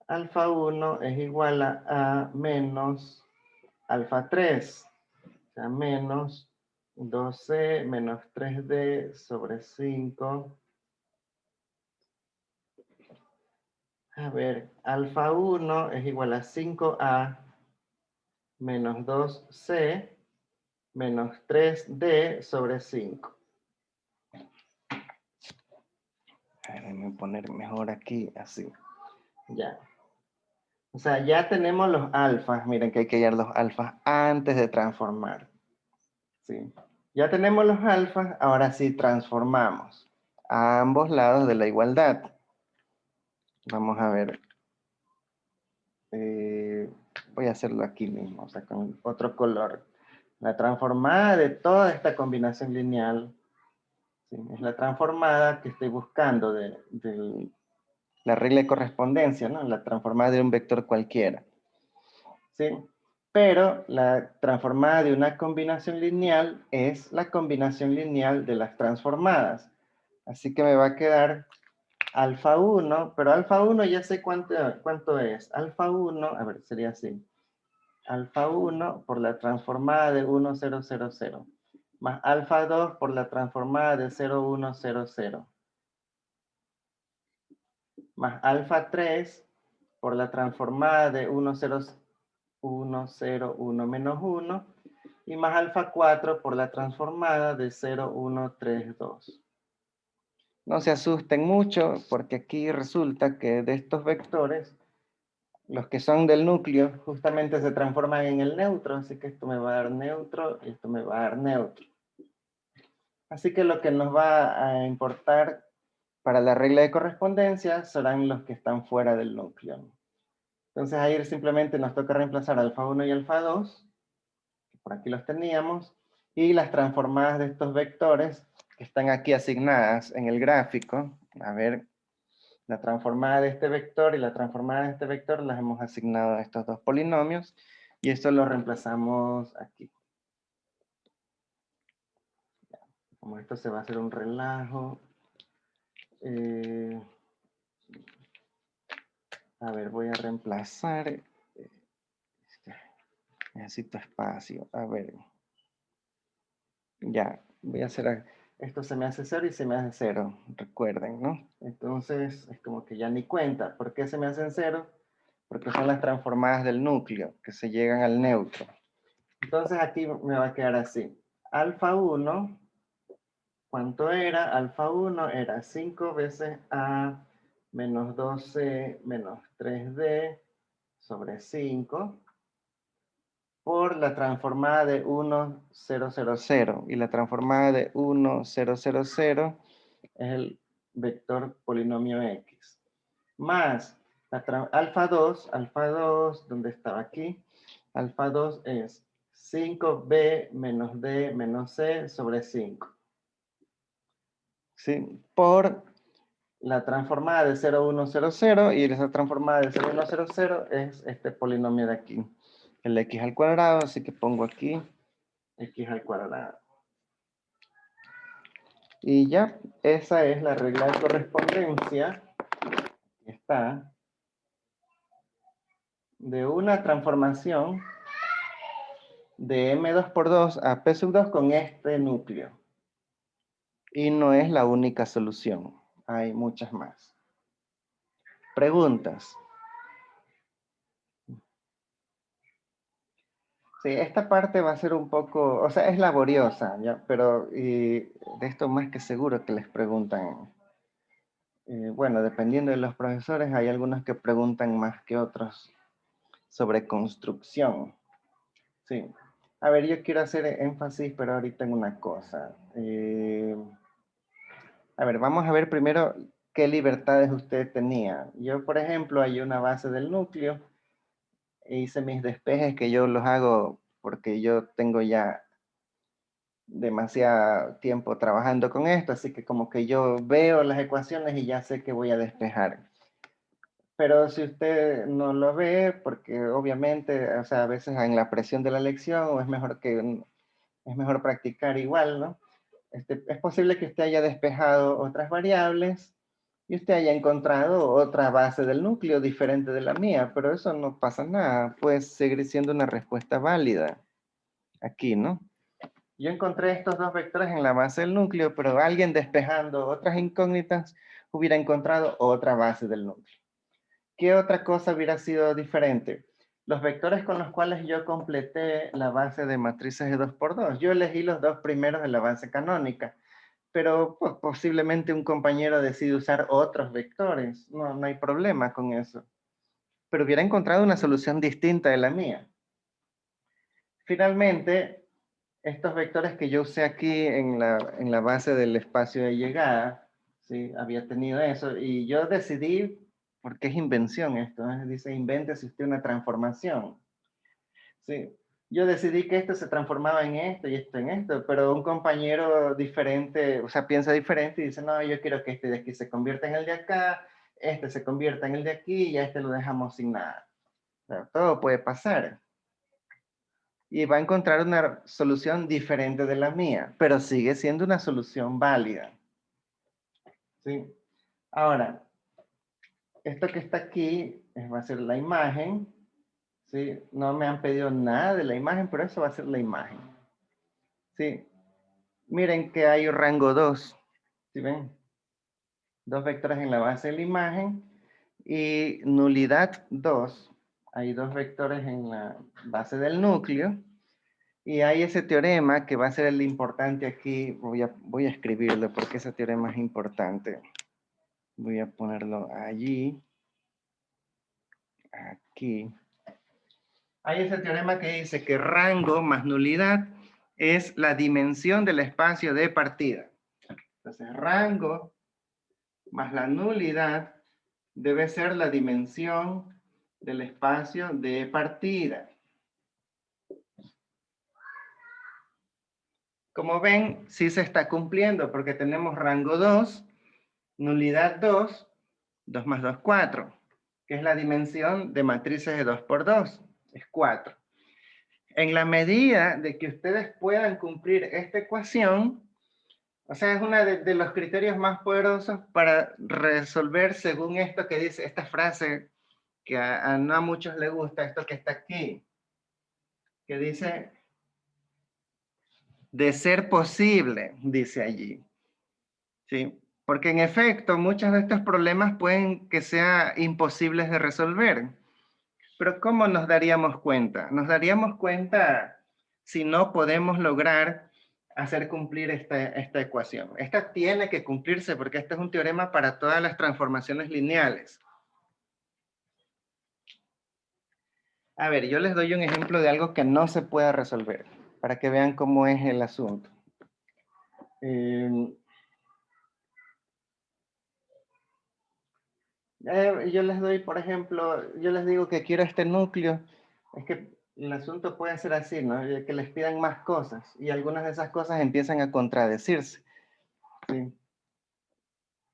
Alfa 1 es igual a A menos alfa 3. O sea, menos 2C menos 3D sobre 5. A ver, alfa 1 es igual a 5A menos 2C menos 3D sobre 5. Déjenme poner mejor aquí, así. Ya. O sea, ya tenemos los alfas. Miren que hay que hallar los alfas antes de transformar. ¿Sí? Ya tenemos los alfas, ahora sí transformamos a ambos lados de la igualdad. Vamos a ver. Voy a hacerlo aquí mismo, o sea, con otro color. La transformada de toda esta combinación lineal, ¿sí? Es la transformada que estoy buscando de la regla de correspondencia, ¿no? La transformada de un vector cualquiera. ¿Sí? Pero la transformada de una combinación lineal es la combinación lineal de las transformadas. Así que me va a quedar alfa 1, pero alfa 1 ya sé cuánto es. Alfa 1, a ver, sería así. Alfa 1 por la transformada de 1, 0, 0, 0. Más alfa 2 por la transformada de 0, 1, 0, 0. Más alfa 3 por la transformada de 1, 0, 1, 0, 1 menos 1. y más alfa 4 por la transformada de 0, 1, 3, 2. No se asusten mucho porque aquí resulta que de estos vectores, los que son del núcleo justamente se transforman en el neutro, así que esto me va a dar neutro y esto me va a dar neutro. Así que lo que nos va a importar para la regla de correspondencia serán los que están fuera del núcleo. Entonces ahí simplemente nos toca reemplazar alfa 1 y alfa 2, que por aquí los teníamos, y las transformadas de estos vectores que están aquí asignadas en el gráfico. A ver, la transformada de este vector y la transformada de este vector las hemos asignado a estos dos polinomios, y esto lo reemplazamos aquí. Como esto se va a hacer un relajo. A ver, voy a reemplazar. Necesito espacio. A ver. Ya, voy a hacer. Esto se me hace 0 y se me hace 0. Recuerden, ¿no? Entonces, es como que ya ni cuenta. ¿Por qué se me hacen 0? Porque son las transformadas del núcleo, que se llegan al neutro. Entonces aquí me va a quedar así. Alfa 1, ¿cuánto era? Alfa 1 era 5 veces A menos 12 menos 3D sobre 5 por la transformada de 1, 0, 0, 0. Y la transformada de 1, 0, 0, 0 es el vector polinomio X. Más alfa 2, ¿dónde estaba aquí? Alfa 2 es 5b menos d menos c sobre 5. ¿Sí? Por la transformada de 0, 1, 0, 0, y esa transformada de 0, 1, 0, 0 es este polinomio de aquí, el x al cuadrado, así que pongo aquí x al cuadrado. Y ya, esa es la regla de correspondencia. Está de una transformación de M2 por 2 a P sub 2 con este núcleo. Y no es la única solución. Hay muchas más. Preguntas. Sí, esta parte va a ser un poco, o sea, es laboriosa, ¿ya? Pero de esto más que seguro que les preguntan. Bueno, dependiendo de los profesores, hay algunos que preguntan más que otros sobre construcción. Sí. A ver, yo quiero hacer énfasis, pero ahorita en una cosa. A ver, vamos a ver primero qué libertades usted tenía. Yo, por ejemplo, hay una base del núcleo e hice mis despejes que yo los hago porque yo tengo ya demasiado tiempo trabajando con esto, así que como que yo veo las ecuaciones y ya sé que voy a despejar. Pero si usted no lo ve, porque obviamente, o sea, a veces en la presión de la lección es mejor practicar igual, ¿no? Es posible que usted haya despejado otras variables y usted haya encontrado otra base del núcleo diferente de la mía, pero eso no pasa nada, puede seguir siendo una respuesta válida aquí, ¿no? Yo encontré estos dos vectores en la base del núcleo, pero alguien despejando otras incógnitas hubiera encontrado otra base del núcleo. ¿Qué otra cosa hubiera sido diferente? Los vectores con los cuales yo completé la base de matrices de 2×2. Yo elegí los dos primeros de la base canónica, pero pues, posiblemente un compañero decide usar otros vectores. No hay problema con eso. Pero hubiera encontrado una solución distinta de la mía. Finalmente, estos vectores que yo usé aquí en la base del espacio de llegada, ¿sí? Había tenido eso, y yo decidí, porque es invención esto, ¿eh? Dice, invéntese usted una transformación. ¿Sí? Yo decidí que esto se transformaba en esto y esto en esto, pero un compañero diferente, o sea, piensa diferente y dice, no, yo quiero que este de aquí se convierta en el de acá, este se convierta en el de aquí y a este lo dejamos sin nada. O sea, todo puede pasar. Y va a encontrar una solución diferente de la mía, pero sigue siendo una solución válida. ¿Sí? Ahora, esto que está aquí va a ser la imagen. ¿Sí? No me han pedido nada de la imagen, pero eso va a ser la imagen. ¿Sí? Miren que hay rango 2. ¿Sí ven? Dos vectores en la base de la imagen. Y nulidad 2. Hay dos vectores en la base del núcleo. Y hay ese teorema que va a ser el importante aquí. Voy a escribirlo porque ese teorema es importante. Voy a ponerlo allí. Aquí. Hay ese teorema que dice que rango más nulidad es la dimensión del espacio de partida. Entonces, rango más la nulidad debe ser la dimensión del espacio de partida. Como ven, sí se está cumpliendo porque tenemos rango 2, nulidad 2, 2 más 2, 4, que es la dimensión de matrices de 2 por 2, es 4. En la medida de que ustedes puedan cumplir esta ecuación, o sea, es uno de los criterios más poderosos para resolver según esto que dice, esta frase que no a muchos les gusta, esto que está aquí, que dice, de ser posible, dice allí. ¿Sí? Porque en efecto, muchos de estos problemas pueden que sean imposibles de resolver. Pero ¿cómo nos daríamos cuenta? Nos daríamos cuenta si no podemos lograr hacer cumplir esta ecuación. Esta tiene que cumplirse porque este es un teorema para todas las transformaciones lineales. A ver, yo les doy un ejemplo de algo que no se pueda resolver, para que vean cómo es el asunto. Yo les doy, por ejemplo, yo les digo que quiero este núcleo. Es que el asunto puede ser así, ¿no? Que les pidan más cosas y algunas de esas cosas empiezan a contradecirse. ¿Sí?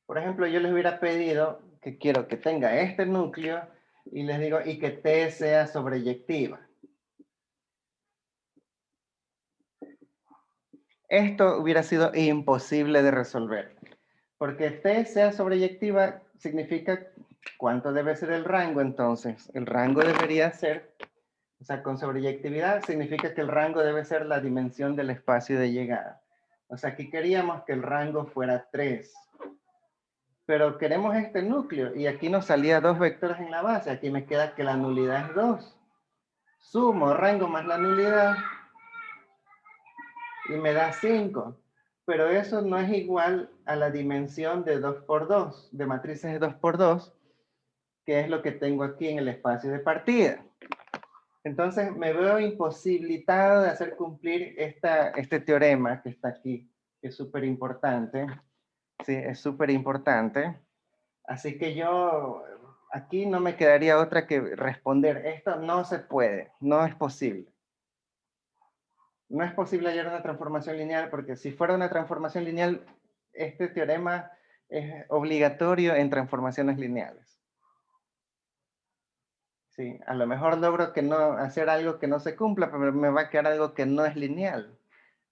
Por ejemplo, yo les hubiera pedido que quiero que tenga este núcleo y les digo, y que T sea sobreyectiva. Esto hubiera sido imposible de resolver, porque T sea sobreyectiva significa cuánto debe ser el rango, entonces el rango debería ser, o sea, con sobreyectividad significa que el rango debe ser la dimensión del espacio de llegada. O sea, aquí queríamos que el rango fuera 3. Pero queremos este núcleo y aquí nos salía 2 vectores en la base. Aquí me queda que la nulidad es 2. Sumo rango más la nulidad y me da 5. Pero eso no es igual a la dimensión de 2 por 2, de matrices de 2 por 2, que es lo que tengo aquí en el espacio de partida. Entonces me veo imposibilitado de hacer cumplir este teorema que está aquí, que es súper importante. Sí, es súper importante. Así que yo, aquí no me quedaría otra que responder, esto no se puede, no es posible. No es posible hallar una transformación lineal porque si fuera una transformación lineal, este teorema es obligatorio en transformaciones lineales. Sí, a lo mejor logro que no hacer algo que no se cumpla, pero me va a quedar algo que no es lineal.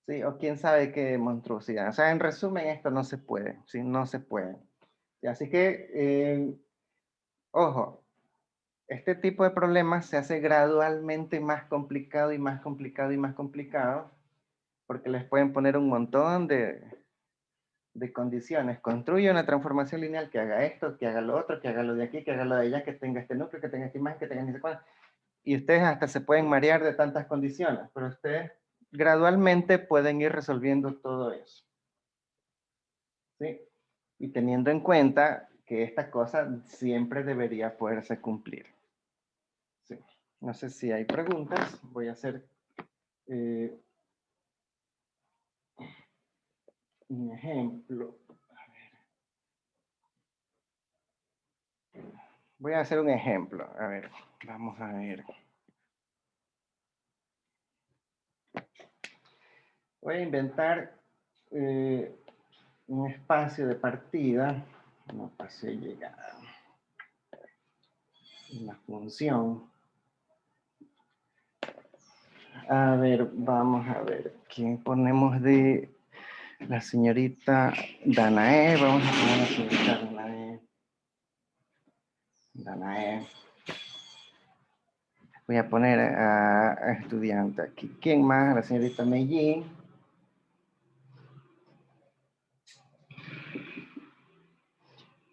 Sí, o quién sabe qué monstruosidad. O sea, en resumen, esto no se puede. Sí, no se puede. Así que, ojo, este tipo de problemas se hace gradualmente más complicado y más complicado y más complicado, porque les pueden poner un montón de condiciones. Construye una transformación lineal que haga esto, que haga lo otro, que haga lo de aquí, que haga lo de allá, que tenga este núcleo, que tenga esta imagen, que tenga ni sé cuánto. Y ustedes hasta se pueden marear de tantas condiciones, pero ustedes gradualmente pueden ir resolviendo todo eso. ¿Sí? Y teniendo en cuenta que esta cosa siempre debería poderse cumplir. Sí. No sé si hay preguntas. Voy a hacer un ejemplo. Voy a hacer un ejemplo. A ver, vamos a ver. Voy a inventar un espacio de partida, un espacio de llegada, una función. A ver, vamos a ver. ¿Quién ponemos de la señorita Danae? Vamos a poner a la señorita Danae. Danae. Voy a poner a estudiante aquí. ¿Quién más? La señorita Meillín.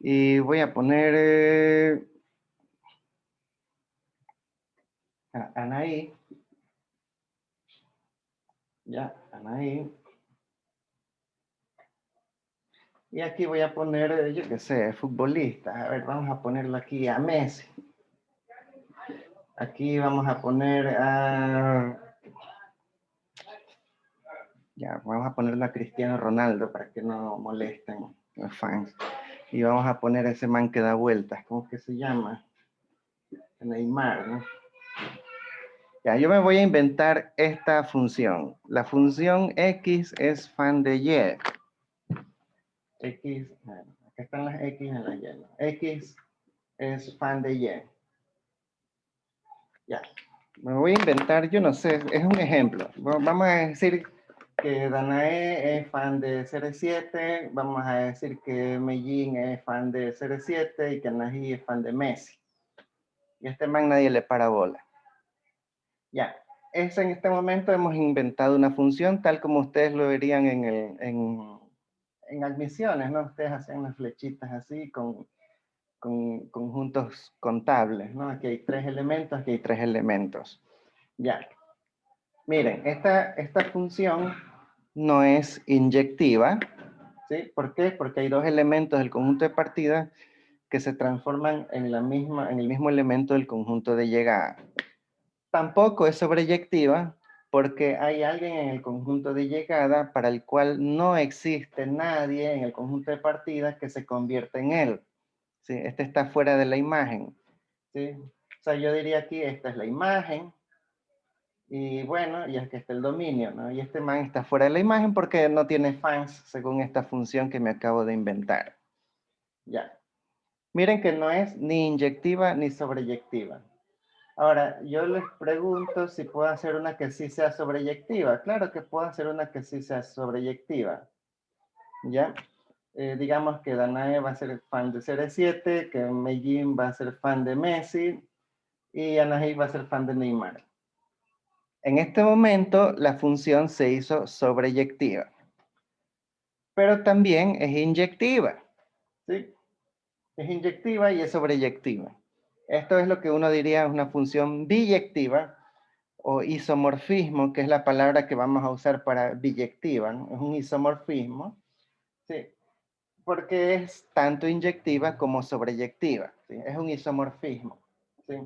Y voy a poner a Anaí. Ya, están ahí. Y aquí voy a poner, yo qué sé, futbolistas. A ver, vamos a ponerlo aquí a Messi. Aquí vamos a poner a... Ya, vamos a ponerlo a Cristiano Ronaldo para que no molesten los fans. Y vamos a poner a ese man que da vueltas. ¿Cómo que se llama? Neymar, ¿no? Ya, yo me voy a inventar esta función. La función X es fan de Y. X, bueno, acá están las X en la Y. ¿No? X es fan de Y. Ya, me voy a inventar, yo no sé, es un ejemplo. Vamos a decir que Danae es fan de CR7, vamos a decir que Medellín es fan de CR7 y que Anají es fan de Messi. Y a este man nadie le para bola. Ya, en este momento hemos inventado una función tal como ustedes lo verían en admisiones, ¿no? Ustedes hacen unas flechitas así con conjuntos contables, ¿no? Aquí hay 3 elementos, aquí hay 3 elementos. Ya. Miren, esta función no es inyectiva, ¿sí? ¿Por qué? Porque hay 2 elementos del conjunto de partida que se transforman en el mismo elemento del conjunto de llegada. Tampoco es sobreyectiva porque hay alguien en el conjunto de llegada para el cual no existe nadie en el conjunto de partida que se convierta en él. ¿Sí? Este está fuera de la imagen. ¿Sí? O sea, yo diría aquí, esta es la imagen, y bueno, y aquí está el dominio, ¿no? Y este man está fuera de la imagen porque no tiene fans según esta función que me acabo de inventar. Ya. Miren que no es ni inyectiva ni sobreyectiva. Ahora, yo les pregunto si puedo hacer una que sí sea sobreyectiva. Claro que puedo hacer una que sí sea sobreyectiva. ¿Ya? Digamos que Danae va a ser fan de CR7, que Medellín va a ser fan de Messi y Anaí va a ser fan de Neymar. En este momento, la función se hizo sobreyectiva. Pero también es inyectiva. ¿Sí? Es inyectiva y es sobreyectiva. Esto es lo que uno diría es una función biyectiva o isomorfismo, que es la palabra que vamos a usar para biyectiva, ¿no? Es un isomorfismo, ¿sí? Porque es tanto inyectiva como sobreyectiva, ¿sí? Es un isomorfismo, ¿sí?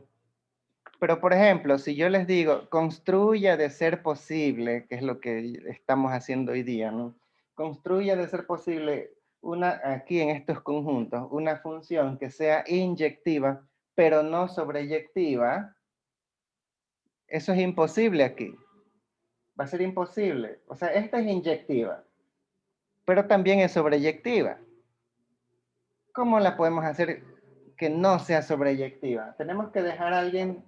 Pero, por ejemplo, si yo les digo, construya de ser posible, que es lo que estamos haciendo hoy día, ¿no? Construya de ser posible aquí en estos conjuntos, una función que sea inyectiva, pero no sobreyectiva, eso es imposible aquí. Va a ser imposible. O sea, esta es inyectiva, pero también es sobreyectiva. ¿Cómo la podemos hacer que no sea sobreyectiva? Tenemos que dejar a alguien...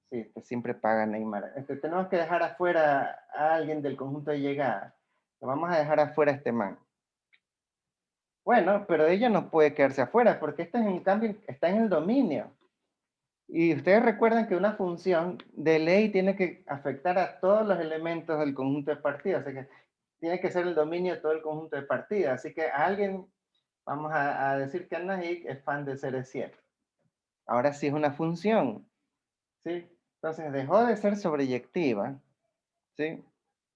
Sí, que siempre paga Neymar. Tenemos que dejar afuera a alguien del conjunto de llegada. Lo vamos a dejar afuera a este man. Bueno, pero ella no puede quedarse afuera porque esta en cambio está en el dominio. Y ustedes recuerdan que una función de ley tiene que afectar a todos los elementos del conjunto de partida. O sea que tiene que ser el dominio de todo el conjunto de partida. Así que a alguien, vamos a decir que Anahik es fan de CR7. Ahora sí es una función. ¿Sí? Entonces dejó de ser sobreyectiva, ¿sí?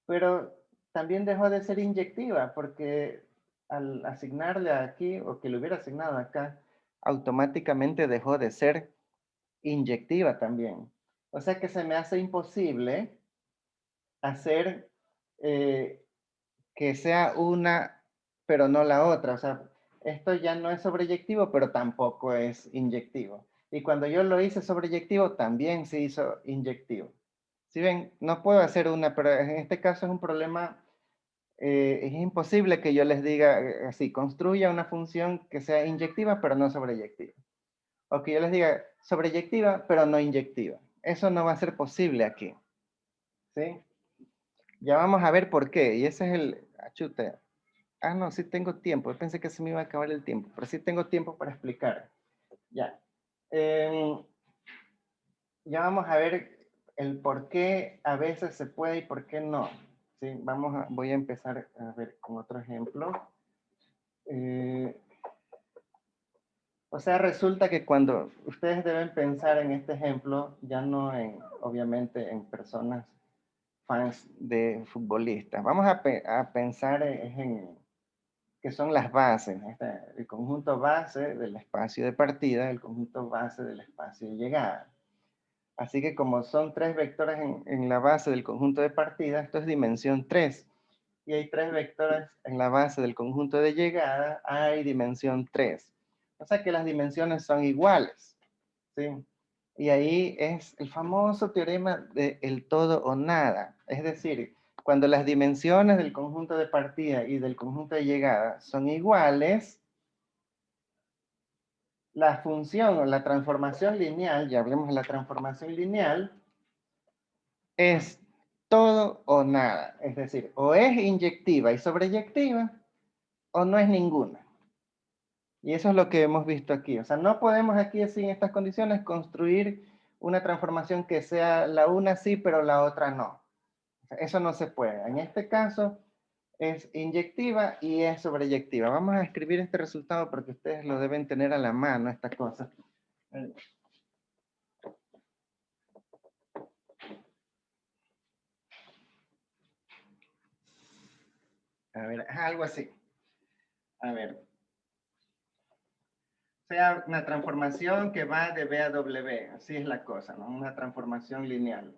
Pero también dejó de ser inyectiva porque al asignarle aquí, o que le hubiera asignado acá, automáticamente dejó de ser inyectiva también. O sea que se me hace imposible hacer que sea una, pero no la otra. O sea, esto ya no es sobreyectivo, pero tampoco es inyectivo. Y cuando yo lo hice sobreyectivo, también se hizo inyectivo. Si ven, no puedo hacer una, pero en este caso es un problema, es imposible que yo les diga así, construya una función que sea inyectiva, pero no sobreyectiva. O que yo les diga sobreyectiva, pero no inyectiva. Eso no va a ser posible aquí. ¿Sí? Ya vamos a ver por qué. Y ese es el... Achute. Ah, no, sí tengo tiempo. Yo pensé que se me iba a acabar el tiempo, pero sí tengo tiempo para explicar. Ya. Ya vamos a ver el por qué a veces se puede y por qué no. ¿Sí? Voy a empezar a ver con otro ejemplo. O sea, resulta que cuando ustedes deben pensar en este ejemplo, ya no en, obviamente, en personas fans de futbolistas. Vamos a pensar en que son las bases, el conjunto base del espacio de partida, el conjunto base del espacio de llegada. Así que como son 3 vectores en la base del conjunto de partida, esto es dimensión 3. Y hay 3 vectores en la base del conjunto de llegada, hay dimensión 3. O sea que las dimensiones son iguales, ¿sí? Y ahí es el famoso teorema del todo o nada. Es decir, cuando las dimensiones del conjunto de partida y del conjunto de llegada son iguales, la función o la transformación lineal, ya hablemos de la transformación lineal, es todo o nada. Es decir, o es inyectiva y sobreyectiva, o no es ninguna. Y eso es lo que hemos visto aquí. O sea, no podemos aquí, sin estas condiciones, construir una transformación que sea la una sí, pero la otra no. O sea, eso no se puede. En este caso, es inyectiva y es sobreyectiva. Vamos a escribir este resultado porque ustedes lo deben tener a la mano, esta cosa. A ver, algo así. A ver. Sea una transformación que va de B a W. Así es la cosa, ¿no? Una transformación lineal.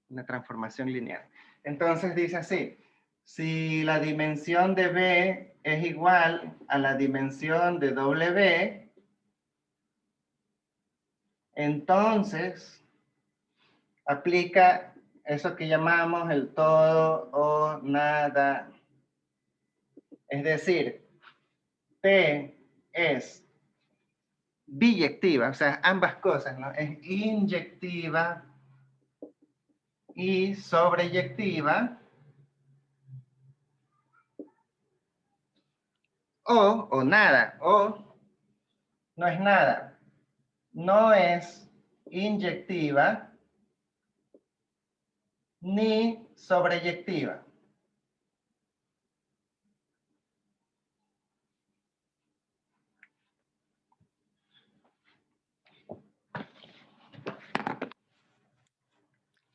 Una transformación lineal. Entonces dice así. Si la dimensión de B es igual a la dimensión de W, entonces aplica eso que llamamos el todo o nada. Es decir, P es biyectiva, o sea, ambas cosas, ¿no? Es inyectiva y sobreyectiva, o nada, o no es nada. No es inyectiva ni sobreyectiva.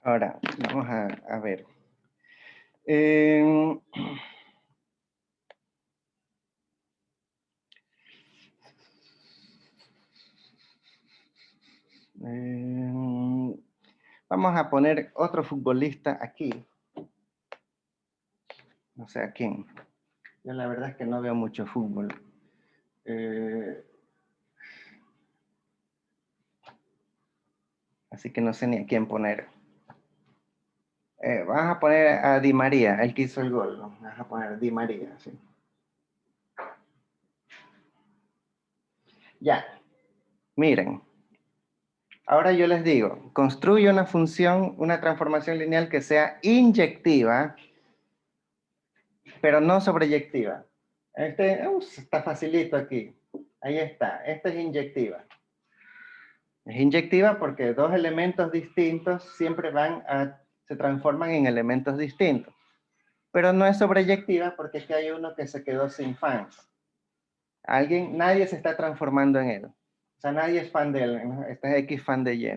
Ahora, vamos a ver. Vamos a poner otro futbolista aquí. No sé a quién. Yo la verdad es que no veo mucho fútbol. Así que no sé ni a quién poner. Vamos a poner a Di María, el que hizo el gol, ¿no? Vamos a poner Di María, sí. Ya. Miren. Ahora yo les digo, construye una función, una transformación lineal que sea inyectiva, pero no sobreyectiva. Está facilito aquí. Ahí está. Esta es inyectiva. Es inyectiva porque 2 elementos distintos siempre se transforman en elementos distintos. Pero no es sobreyectiva porque aquí hay uno que se quedó sin fans. Nadie se está transformando en él. O sea, nadie es fan de él, ¿no? Este es X fan de Y.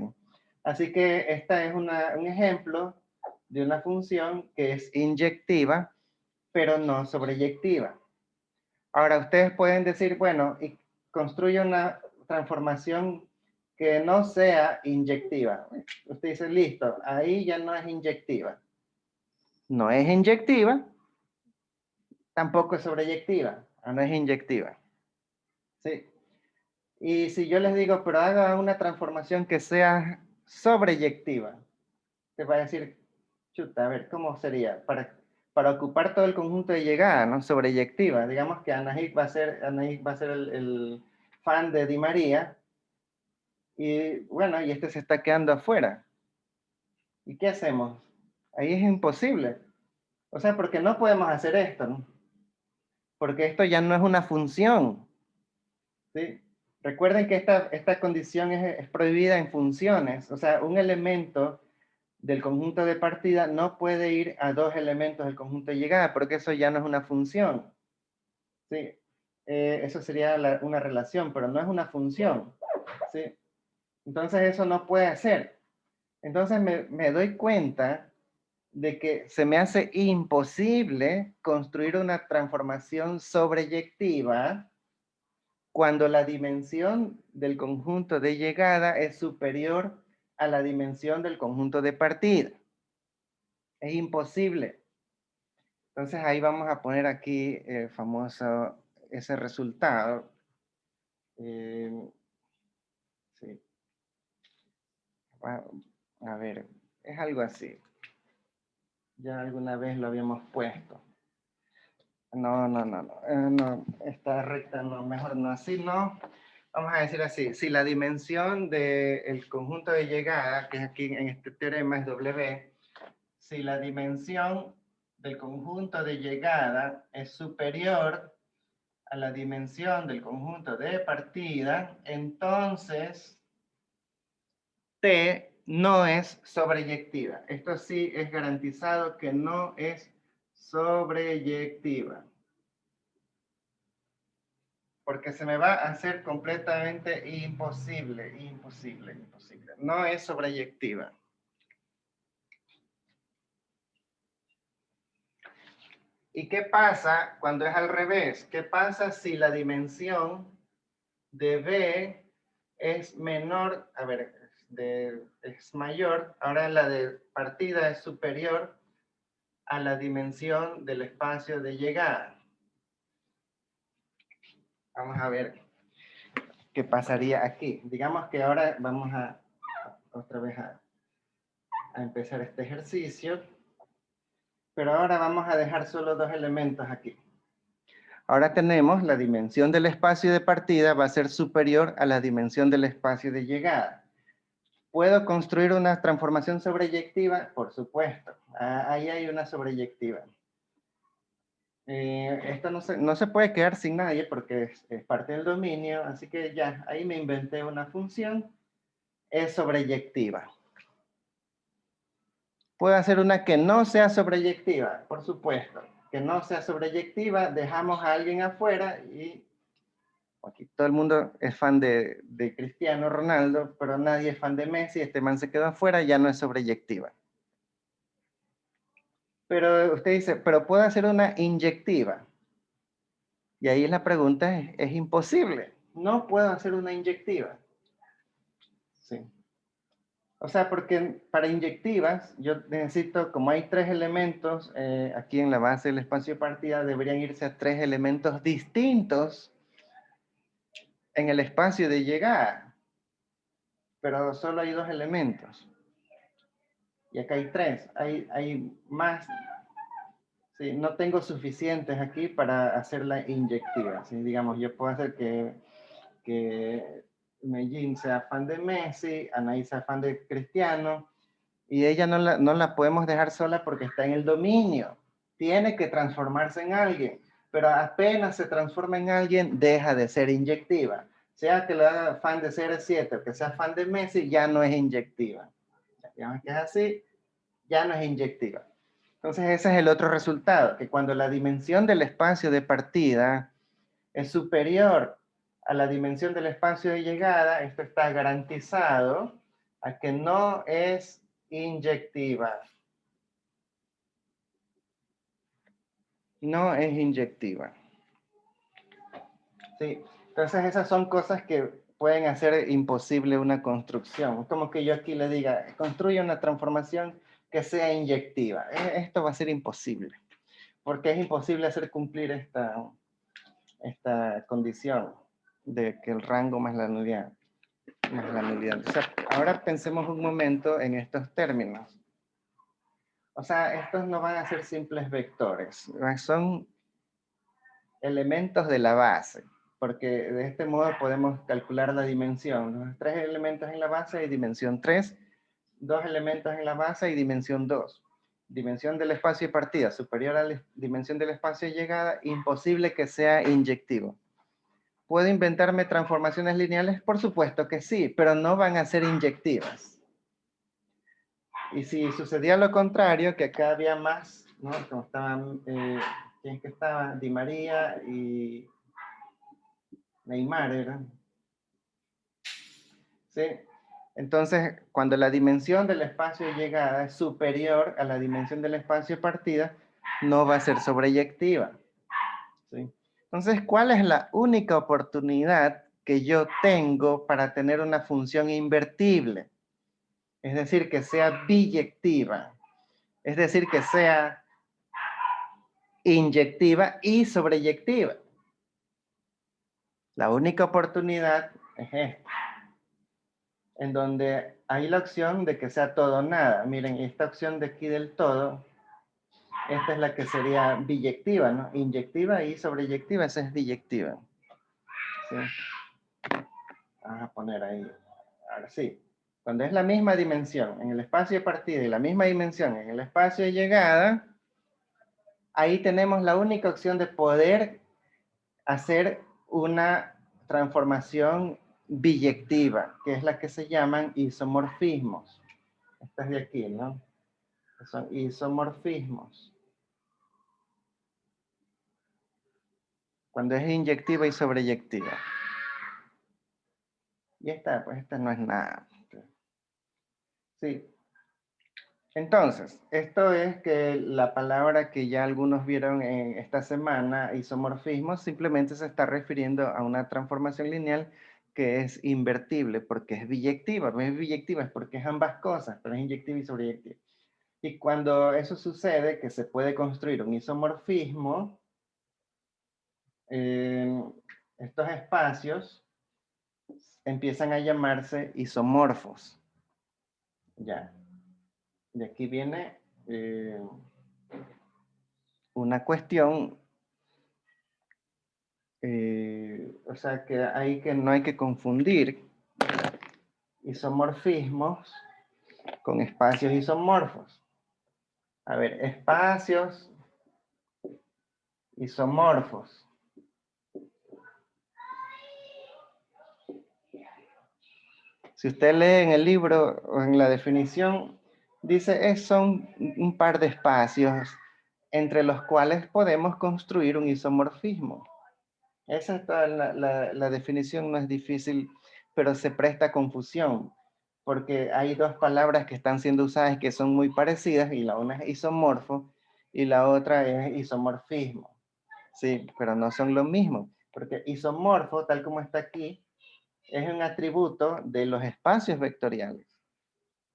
Así que esta es un ejemplo de una función que es inyectiva, pero no sobreyectiva. Ahora, ustedes pueden decir, bueno, y construye una transformación que no sea inyectiva. Usted dice, listo, ahí ya no es inyectiva. No es inyectiva, tampoco es sobreyectiva, no es inyectiva. ¿Sí? Y si yo les digo, pero haga una transformación que sea sobreyectiva, te va a decir, chuta, a ver, ¿cómo sería? Para ocupar todo el conjunto de llegada, ¿no? Sobreyectiva. Digamos que Anahic va a ser el fan de Di María, y bueno, y este se está quedando afuera. ¿Y qué hacemos? Ahí es imposible. O sea, porque no podemos hacer esto, ¿no? Porque esto ya no es una función, ¿sí? Recuerden que esta condición es prohibida en funciones. O sea, un elemento del conjunto de partida no puede ir a 2 elementos del conjunto de llegada, porque eso ya no es una función. ¿Sí? Eso sería una relación, pero no es una función. ¿Sí? Entonces eso no puede ser. Entonces me doy cuenta de que se me hace imposible construir una transformación sobreyectiva cuando la dimensión del conjunto de llegada es superior a la dimensión del conjunto de partida. Es imposible. Entonces ahí vamos a poner aquí famoso ese resultado. Sí. A ver, es algo así. Ya alguna vez lo habíamos puesto. No, esta recta no, mejor no, así no. Vamos a decir así, si la dimensión del conjunto de llegada, que es aquí en este teorema es W, si la dimensión del conjunto de llegada es superior a la dimensión del conjunto de partida, entonces T no es sobreyectiva. Esto sí es garantizado que no es sobreyectiva. Porque se me va a hacer completamente imposible. No es sobreyectiva. ¿Y qué pasa cuando es al revés? ¿Qué pasa si la dimensión de B es menor, a ver, es mayor, ahora la de partida es superior a la dimensión del espacio de llegada? Vamos a ver qué pasaría aquí. Digamos que ahora vamos a otra vez a empezar este ejercicio, pero ahora vamos a dejar solo dos elementos aquí. Ahora tenemos la dimensión del espacio de partida va a ser superior a la dimensión del espacio de llegada. ¿Puedo construir una transformación sobreyectiva? Por supuesto. Ahí hay una sobreyectiva. Esto no se puede quedar sin nadie porque es parte del dominio, así que ya, ahí me inventé una función. Es sobreyectiva. ¿Puedo hacer una que no sea sobreyectiva? Por supuesto. Que no sea sobreyectiva, dejamos a alguien afuera y aquí todo el mundo es fan de Cristiano Ronaldo, pero nadie es fan de Messi, este man se quedó afuera, ya no es sobreyectiva. Pero usted dice, pero puedo hacer una inyectiva. Y ahí la pregunta es imposible. No puedo hacer una inyectiva. Sí. O sea, porque para inyectivas, yo necesito, como hay tres elementos, aquí en la base del espacio de partida, deberían irse a tres elementos distintos en el espacio de llegada. Pero solo hay dos elementos. Y acá hay tres. Hay más. Sí, no tengo suficientes aquí para hacer la inyectiva. ¿Sí? Digamos, yo puedo hacer que Medellín sea fan de Messi, Anaí sea fan de Cristiano, y ella no la podemos dejar sola porque está en el dominio. Tiene que transformarse en alguien, pero apenas se transforma en alguien, deja de ser inyectiva. Sea que lo haga fan de CR7 o que sea fan de Messi, ya no es inyectiva. Digamos que es así, ya no es inyectiva. Entonces ese es el otro resultado, que cuando la dimensión del espacio de partida es superior a la dimensión del espacio de llegada, esto está garantizado a que no es inyectiva. No es inyectiva. Sí, entonces esas son cosas que pueden hacer imposible una construcción. Es como que yo aquí le diga, construye una transformación que sea inyectiva. Esto va a ser imposible, porque es imposible hacer cumplir esta condición de que el rango más la nulidad. O sea, ahora pensemos un momento en estos términos. O sea, estos no van a ser simples vectores, son elementos de la base, porque de este modo podemos calcular la dimensión. Los tres elementos en la base y dimensión 3, dos elementos en la base y dimensión 2. Dimensión del espacio de partida superior a la dimensión del espacio de llegada, imposible que sea inyectivo. ¿Puedo inventarme transformaciones lineales? Por supuesto que sí, pero no van a ser inyectivas. Y si sucedía lo contrario, que acá había más, ¿no? Como estaban, ¿quién es que estaba? Di María y Neymar, ¿era? ¿Sí? Entonces, cuando la dimensión del espacio de llegada es superior a la dimensión del espacio de partida, no va a ser sobreyectiva. ¿Sí? Entonces, ¿cuál es la única oportunidad que yo tengo para tener una función invertible? Es decir, que sea biyectiva. Es decir, que sea inyectiva y sobreyectiva. La única oportunidad es esta, en donde hay la opción de que sea todo o nada. Miren, esta opción de aquí del todo, esta es la que sería biyectiva, ¿no? Inyectiva y sobreyectiva, esa es biyectiva. ¿Sí? Vamos a poner ahí. Ahora sí. Cuando es la misma dimensión en el espacio de partida y la misma dimensión en el espacio de llegada, ahí tenemos la única opción de poder hacer una transformación biyectiva, que es la que se llaman isomorfismos. Estas de aquí, ¿no? Son isomorfismos. Cuando es inyectiva y sobreyectiva. Y esta, pues esta no es nada. Sí. Entonces, esto es que la palabra que ya algunos vieron en esta semana, isomorfismo, simplemente se está refiriendo a una transformación lineal que es invertible, porque es biyectiva. No es biyectiva, es porque es ambas cosas, pero es inyectiva y sobreyectiva. Y cuando eso sucede, que se puede construir un isomorfismo, estos espacios empiezan a llamarse isomorfos. Ya. De aquí viene una cuestión, o sea, que no hay que confundir isomorfismos con espacios isomorfos. A ver, espacios isomorfos. Si usted lee en el libro o en la definición, dice son un par de espacios entre los cuales podemos construir un isomorfismo. Esa es toda la definición, no es difícil, pero se presta a confusión, porque hay dos palabras que están siendo usadas que son muy parecidas, y la una es isomorfo y la otra es isomorfismo. Sí, pero no son lo mismo, porque isomorfo, tal como está aquí, es un atributo de los espacios vectoriales,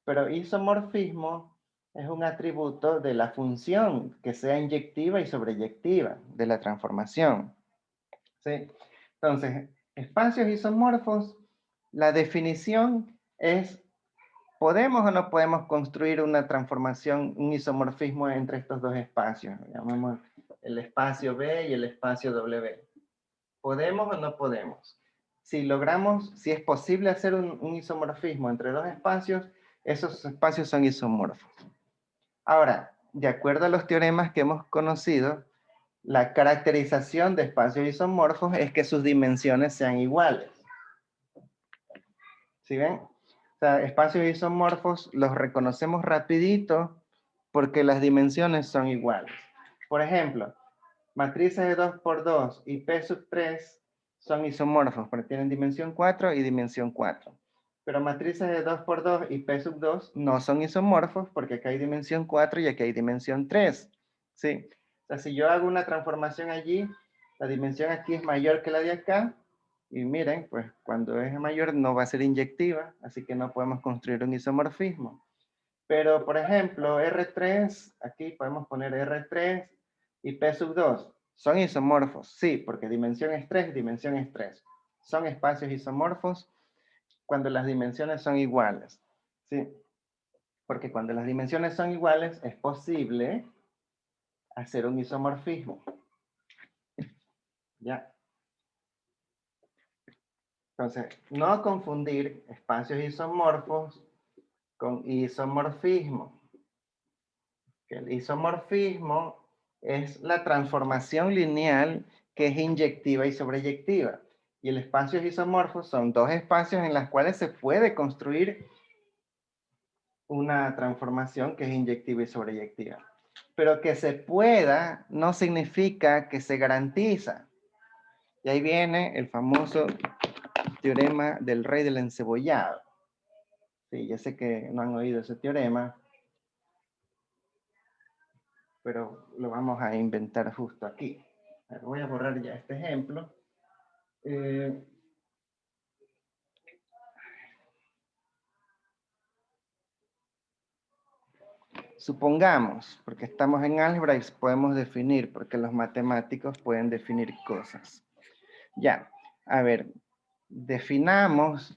pero isomorfismo es un atributo de la función que sea inyectiva y sobreyectiva de la transformación. ¿Sí? Entonces, espacios isomorfos, la definición es, ¿podemos o no podemos construir una transformación, un isomorfismo entre estos dos espacios? Llamemos el espacio B y el espacio W. ¿Podemos o no podemos? Si logramos, si es posible hacer un isomorfismo entre dos espacios, esos espacios son isomorfos. Ahora, de acuerdo a los teoremas que hemos conocido, la caracterización de espacios isomorfos es que sus dimensiones sean iguales. ¿Sí ven? O sea, espacios isomorfos los reconocemos rapidito porque las dimensiones son iguales. Por ejemplo, matrices de 2 por 2 y P sub 3 son isomorfos porque tienen dimensión 4 y dimensión 4. Pero matrices de 2 por 2 y P sub 2 no son isomorfos porque acá hay dimensión 4 y aquí hay dimensión 3. ¿Sí? O sea, si yo hago una transformación allí, la dimensión aquí es mayor que la de acá. Y miren, pues cuando es mayor no va a ser inyectiva, así que no podemos construir un isomorfismo. Pero, por ejemplo, R3, aquí podemos poner R3 y P sub 2. ¿Son isomorfos? Sí, porque dimensión es 3, dimensión es 3. Son espacios isomorfos cuando las dimensiones son iguales. ¿Sí? Porque cuando las dimensiones son iguales es posible hacer un isomorfismo. ¿Ya? Entonces, no confundir espacios isomorfos con isomorfismo. El isomorfismo es la transformación lineal que es inyectiva y sobreyectiva. Y el espacio isomorfo son dos espacios en los cuales se puede construir una transformación que es inyectiva y sobreyectiva. Pero que se pueda no significa que se garantiza. Y ahí viene el famoso teorema del rey del encebollado. Sí, ya sé que no han oído ese teorema, pero lo vamos a inventar justo aquí. A ver, voy a borrar ya este ejemplo. Supongamos, porque estamos en álgebra y podemos definir, porque los matemáticos pueden definir cosas. Ya, a ver, definamos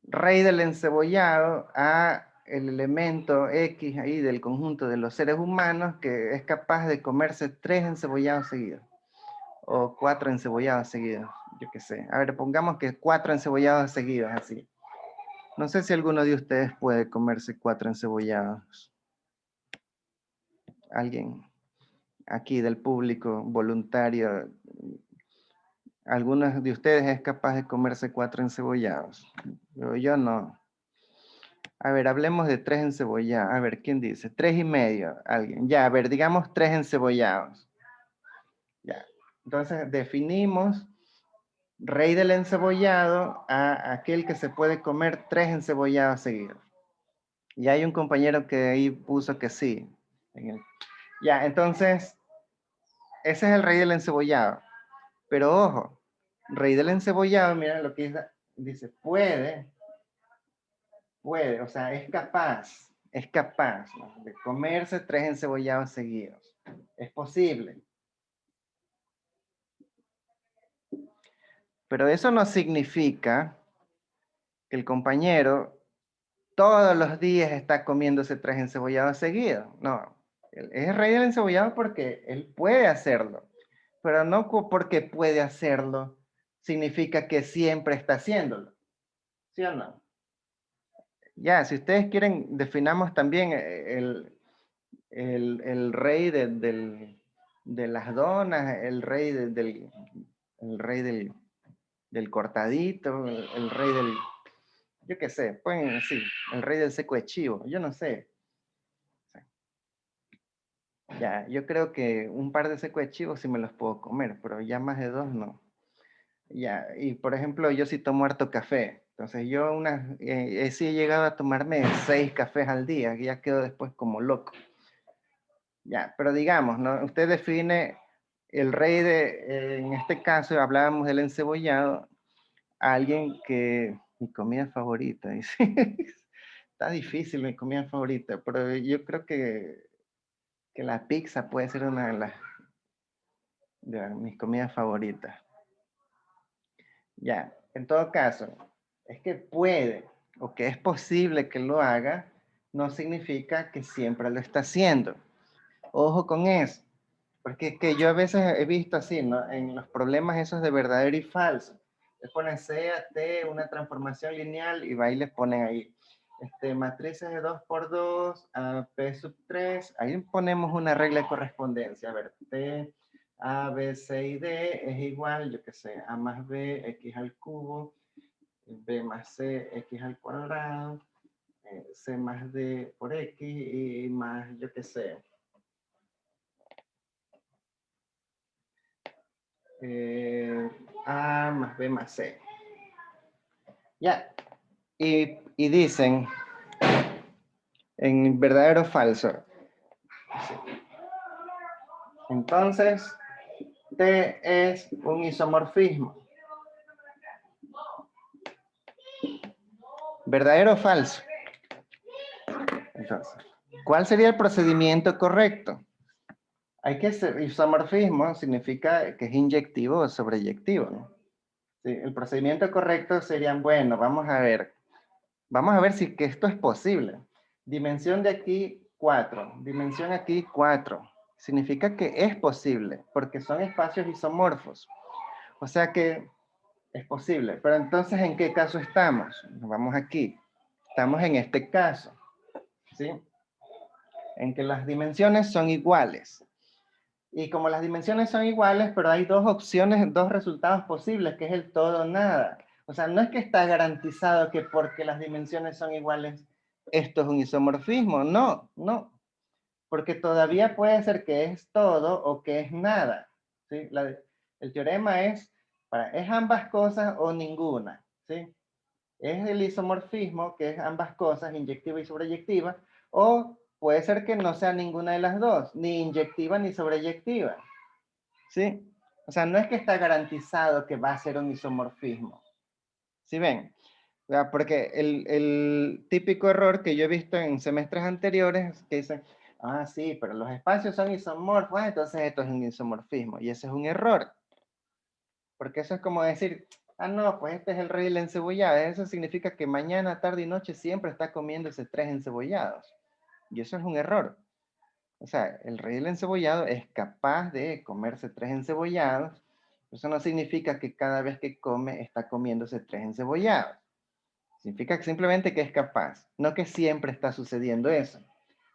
raíz del encebollado a el elemento X ahí del conjunto de los seres humanos que es capaz de comerse 3 encebollados seguidos. O 4 encebollados seguidos, yo qué sé. A ver, pongamos que 4 encebollados seguidos, así. No sé si alguno de ustedes puede comerse 4 encebollados. Alguien aquí del público voluntario, ¿algunos de ustedes es capaz de comerse 4 encebollados? Yo no. A ver, hablemos de 3 encebollados. A ver, ¿quién dice? 3 y medio, alguien. Ya, a ver, digamos 3 encebollados. Ya. Entonces definimos rey del encebollado a aquel que se puede comer 3 encebollados seguidos. Y hay un compañero que ahí puso que sí. Ya, entonces, ese es el rey del encebollado. Pero ojo, rey del encebollado, mira lo que dice, puede, o sea, es capaz, ¿no?, de comerse 3 encebollados seguidos. Es posible. Pero eso no significa que el compañero todos los días está comiéndose 3 encebollados seguidos. No, él es rey del encebollado porque él puede hacerlo. Pero no porque puede hacerlo significa que siempre está haciéndolo. ¿Sí o no? Ya, si ustedes quieren, definamos también el rey de las donas, el rey del cortadito, el rey del, yo qué sé, pueden, sí, el rey del seco de chivo, yo no sé. Ya, yo creo que un par de seco de chivo sí me los puedo comer, pero ya más de 2 no. Ya, y por ejemplo, yo sí tomo harto café. Entonces yo sí he llegado a tomarme 6 cafés al día, que ya quedo después como loco. Ya, pero digamos, ¿no? Usted define el rey en este caso hablábamos del encebollado, a alguien que, mi comida favorita, dice. Está difícil mi comida favorita, pero yo creo que la pizza puede ser una de mis comidas favoritas. Ya, en todo caso, es que puede o que es posible que lo haga, no significa que siempre lo está haciendo. Ojo con eso, porque es que yo a veces he visto así, ¿no? En los problemas esos de verdadero y falso. Le ponen C a T, una transformación lineal, y va y les ponen ahí matrices de 2 por 2 a P sub 3. Ahí ponemos una regla de correspondencia. A ver, T, A, B, C y D es igual, yo qué sé, A más B, X al cubo, B más C, X al cuadrado, C más D por X y más, yo qué sé, A más B más C. Ya. Y dicen, en verdadero o falso. Entonces, T es un isomorfismo. ¿Verdadero o falso? Entonces, ¿cuál sería el procedimiento correcto? Hay que ser isomorfismo, significa que es inyectivo o sobreyectivo, ¿no? Sí, el procedimiento correcto sería, bueno, vamos a ver si que esto es posible. Dimensión de aquí 4, dimensión aquí 4. Significa que es posible, porque son espacios isomorfos. O sea que es posible. Pero entonces, ¿en qué caso estamos? Vamos aquí. Estamos en este caso, ¿sí? En que las dimensiones son iguales. Y como las dimensiones son iguales, pero hay 2 opciones, 2 resultados posibles, que es el todo o nada. O sea, no es que está garantizado que porque las dimensiones son iguales, esto es un isomorfismo. No, no. Porque todavía puede ser que es todo o que es nada. ¿Sí? El teorema es ambas cosas o ninguna. ¿Sí? Es el isomorfismo, que es ambas cosas, inyectiva y sobreyectiva, o puede ser que no sea ninguna de las dos, ni inyectiva ni sobreyectiva. ¿Sí? O sea, no es que está garantizado que va a ser un isomorfismo. ¿Sí ven? Porque el típico error que yo he visto en semestres anteriores, que dicen, ah, sí, pero los espacios son isomorfos, entonces esto es un isomorfismo. Y ese es un error. Porque eso es como decir, ah, no, pues este es el rey del encebollado. Eso significa que mañana, tarde y noche siempre está comiéndose 3 encebollados. Y eso es un error. O sea, el rey del encebollado es capaz de comerse 3 encebollados. Eso no significa que cada vez que come está comiéndose 3 encebollados. Significa simplemente que es capaz, no que siempre está sucediendo eso.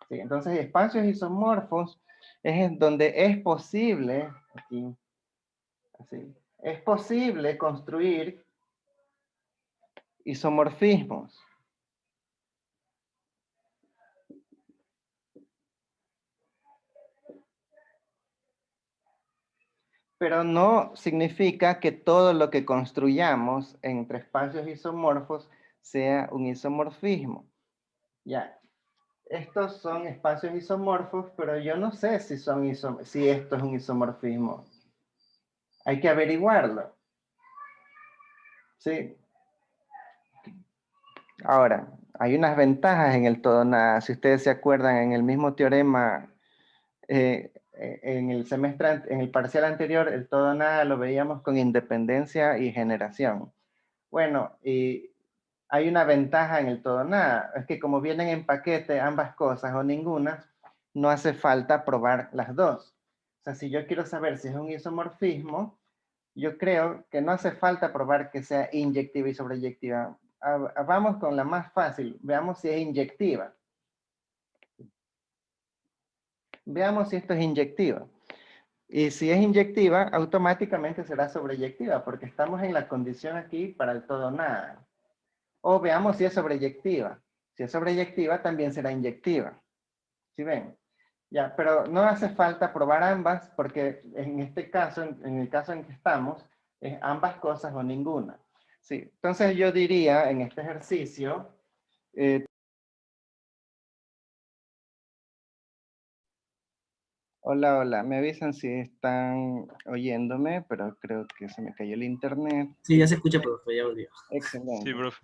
¿Sí? Entonces, espacios isomorfos es en donde es posible, aquí, así, es posible construir isomorfismos. Pero no significa que todo lo que construyamos entre espacios isomorfos sea un isomorfismo. Ya, estos son espacios isomorfos, pero yo no sé si esto es un isomorfismo. Hay que averiguarlo. ¿Sí? Ahora, hay unas ventajas en el todo nada. Si ustedes se acuerdan, en el mismo teorema, en el semestre, en el parcial anterior, el todo nada lo veíamos con independencia y generación. Bueno, y hay una ventaja en el todo nada. Es que como vienen en paquete ambas cosas o ninguna, no hace falta probar las dos. O sea, si yo quiero saber si es un isomorfismo, yo creo que no hace falta probar que sea inyectiva y sobreyectiva. Vamos con la más fácil. Veamos si es inyectiva. Veamos si esto es inyectiva. Y si es inyectiva, automáticamente será sobreyectiva, porque estamos en la condición aquí para el todo nada. O veamos si es sobreyectiva. Si es sobreyectiva, también será inyectiva. ¿Sí ven? Ya, pero no hace falta probar ambas, porque en este caso, en el caso en que estamos, es ambas cosas o ninguna. Sí, entonces yo diría en este ejercicio, hola, hola, me avisan si están oyéndome, pero creo que se me cayó el internet. Sí, ya se escucha, profe, ya volvió. Excelente. Sí, profe.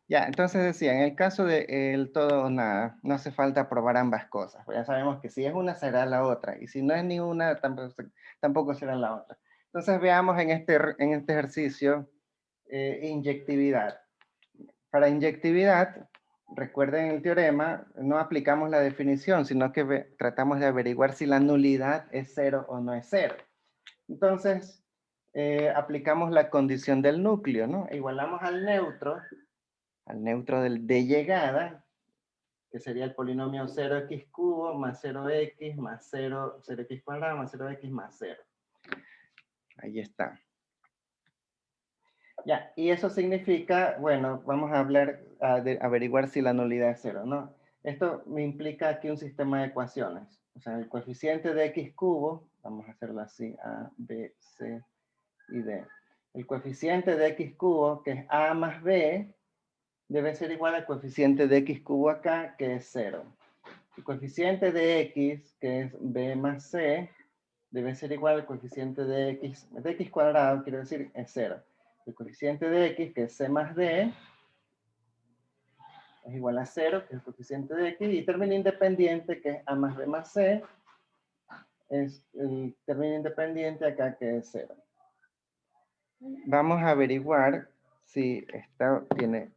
Ya, entonces decía, en el caso del todo o nada, no hace falta probar ambas cosas. Pues ya sabemos que si es una, será la otra. Y si no es ni una, tampoco será la otra. Entonces veamos en este ejercicio inyectividad. Para inyectividad, recuerden el teorema, no aplicamos la definición, sino que tratamos de averiguar si la nulidad es 0 o no es 0. Entonces, aplicamos la condición del núcleo, ¿no? Igualamos al neutro de llegada, que sería el polinomio 0x cubo más 0x más 0x cuadrado más 0x más 0. Ahí está. Ya, y eso significa, bueno, vamos a hablar, de averiguar si la nulidad es 0, ¿no? Esto me implica aquí un sistema de ecuaciones. O sea, el coeficiente de x cubo, vamos a hacerlo así, a, b, c y d. El coeficiente de x cubo, que es a más b, debe ser igual al coeficiente de x cubo acá, que es 0. El coeficiente de x, que es b más c, debe ser igual al coeficiente de x cuadrado, quiero decir, es 0. El coeficiente de x, que es c más d, es igual a 0, que es el coeficiente de x, y término independiente, que es a más b más c, es el término independiente acá, que es 0. Vamos a averiguar si esta tiene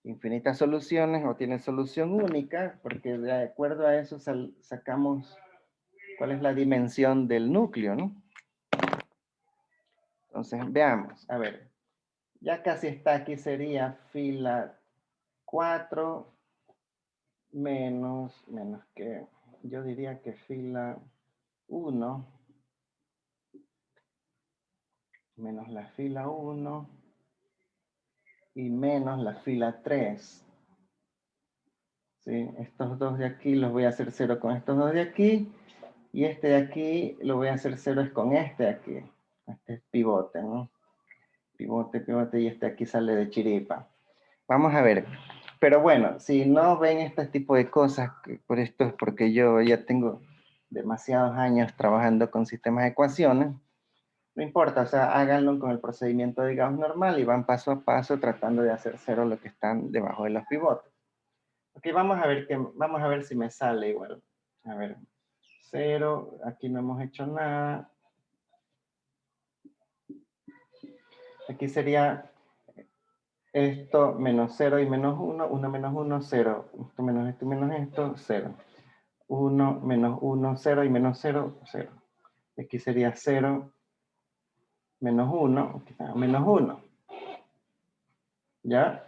infinitas soluciones o tiene solución única, porque de acuerdo a eso sacamos cuál es la dimensión del núcleo, ¿no? Entonces, veamos, a ver, ya casi está aquí, sería fila 4 menos que, yo diría que fila 1 menos la fila 1 y menos la fila 3. ¿Sí? Estos dos de aquí los voy a hacer 0 con estos dos de aquí, y este de aquí lo voy a hacer 0 es con este de aquí. Este es pivote, ¿no? Pivote, pivote, y este aquí sale de chiripa. Vamos a ver. Pero bueno, si no ven este tipo de cosas, por esto es porque yo ya tengo demasiados años trabajando con sistemas de ecuaciones. No importa, o sea, háganlo con el procedimiento de Gauss normal y van paso a paso tratando de hacer cero lo que están debajo de los pivotes. Ok, vamos a ver si me sale igual. A ver, 0, aquí no hemos hecho nada. Aquí sería esto menos 0 y menos 1, 1 menos 1, 0. Esto menos esto, 0. 1 menos 1, 0 y menos 0, 0. Aquí sería 0 menos 1, menos 1. ¿Ya?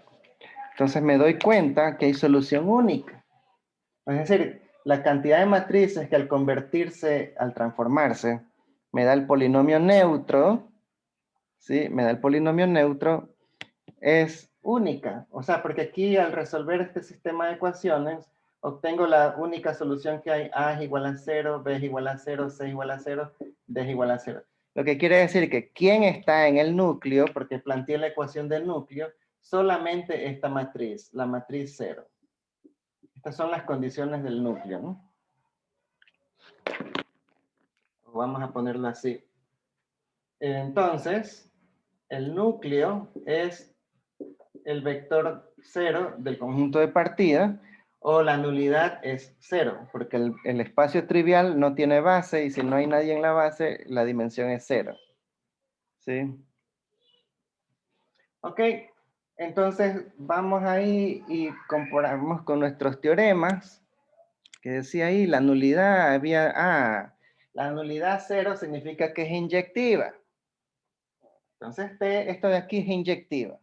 Entonces me doy cuenta que hay solución única. Es decir, la cantidad de matrices que al convertirse, al transformarse, me da el polinomio neutro, ¿sí? Me da el polinomio neutro, es única. O sea, porque aquí al resolver este sistema de ecuaciones, obtengo la única solución que hay. A es igual a 0, B es igual a 0, C es igual a 0, D es igual a 0. Lo que quiere decir que ¿quién está en el núcleo? Porque planteé la ecuación del núcleo, solamente esta matriz, la matriz 0. Estas son las condiciones del núcleo, ¿no? Vamos a ponerlo así. Entonces, el núcleo es el vector 0 del conjunto de partida, o la nulidad es 0, porque el espacio trivial no tiene base, y si no hay nadie en la base, la dimensión es 0. ¿Sí? Ok, entonces vamos ahí y comparamos con nuestros teoremas, que decía ahí, la nulidad la nulidad 0 significa que es inyectiva. Entonces esto de aquí es inyectiva.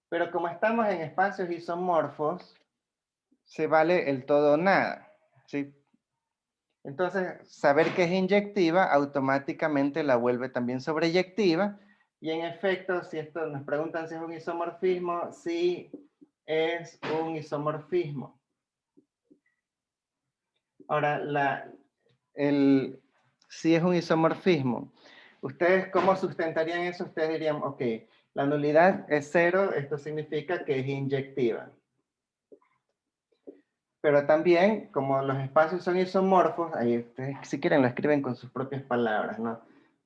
Pero como estamos en espacios isomorfos, se vale el todo o nada, ¿sí? Entonces, saber que es inyectiva automáticamente la vuelve también sobreyectiva. Y en efecto, si esto nos preguntan si es un isomorfismo, sí es un isomorfismo. Ahora, si es un isomorfismo, ¿ustedes cómo sustentarían eso? Ustedes dirían, ok, la nulidad es 0, esto significa que es inyectiva. Pero también, como los espacios son isomorfos, ahí ustedes si quieren lo escriben con sus propias palabras, ¿no?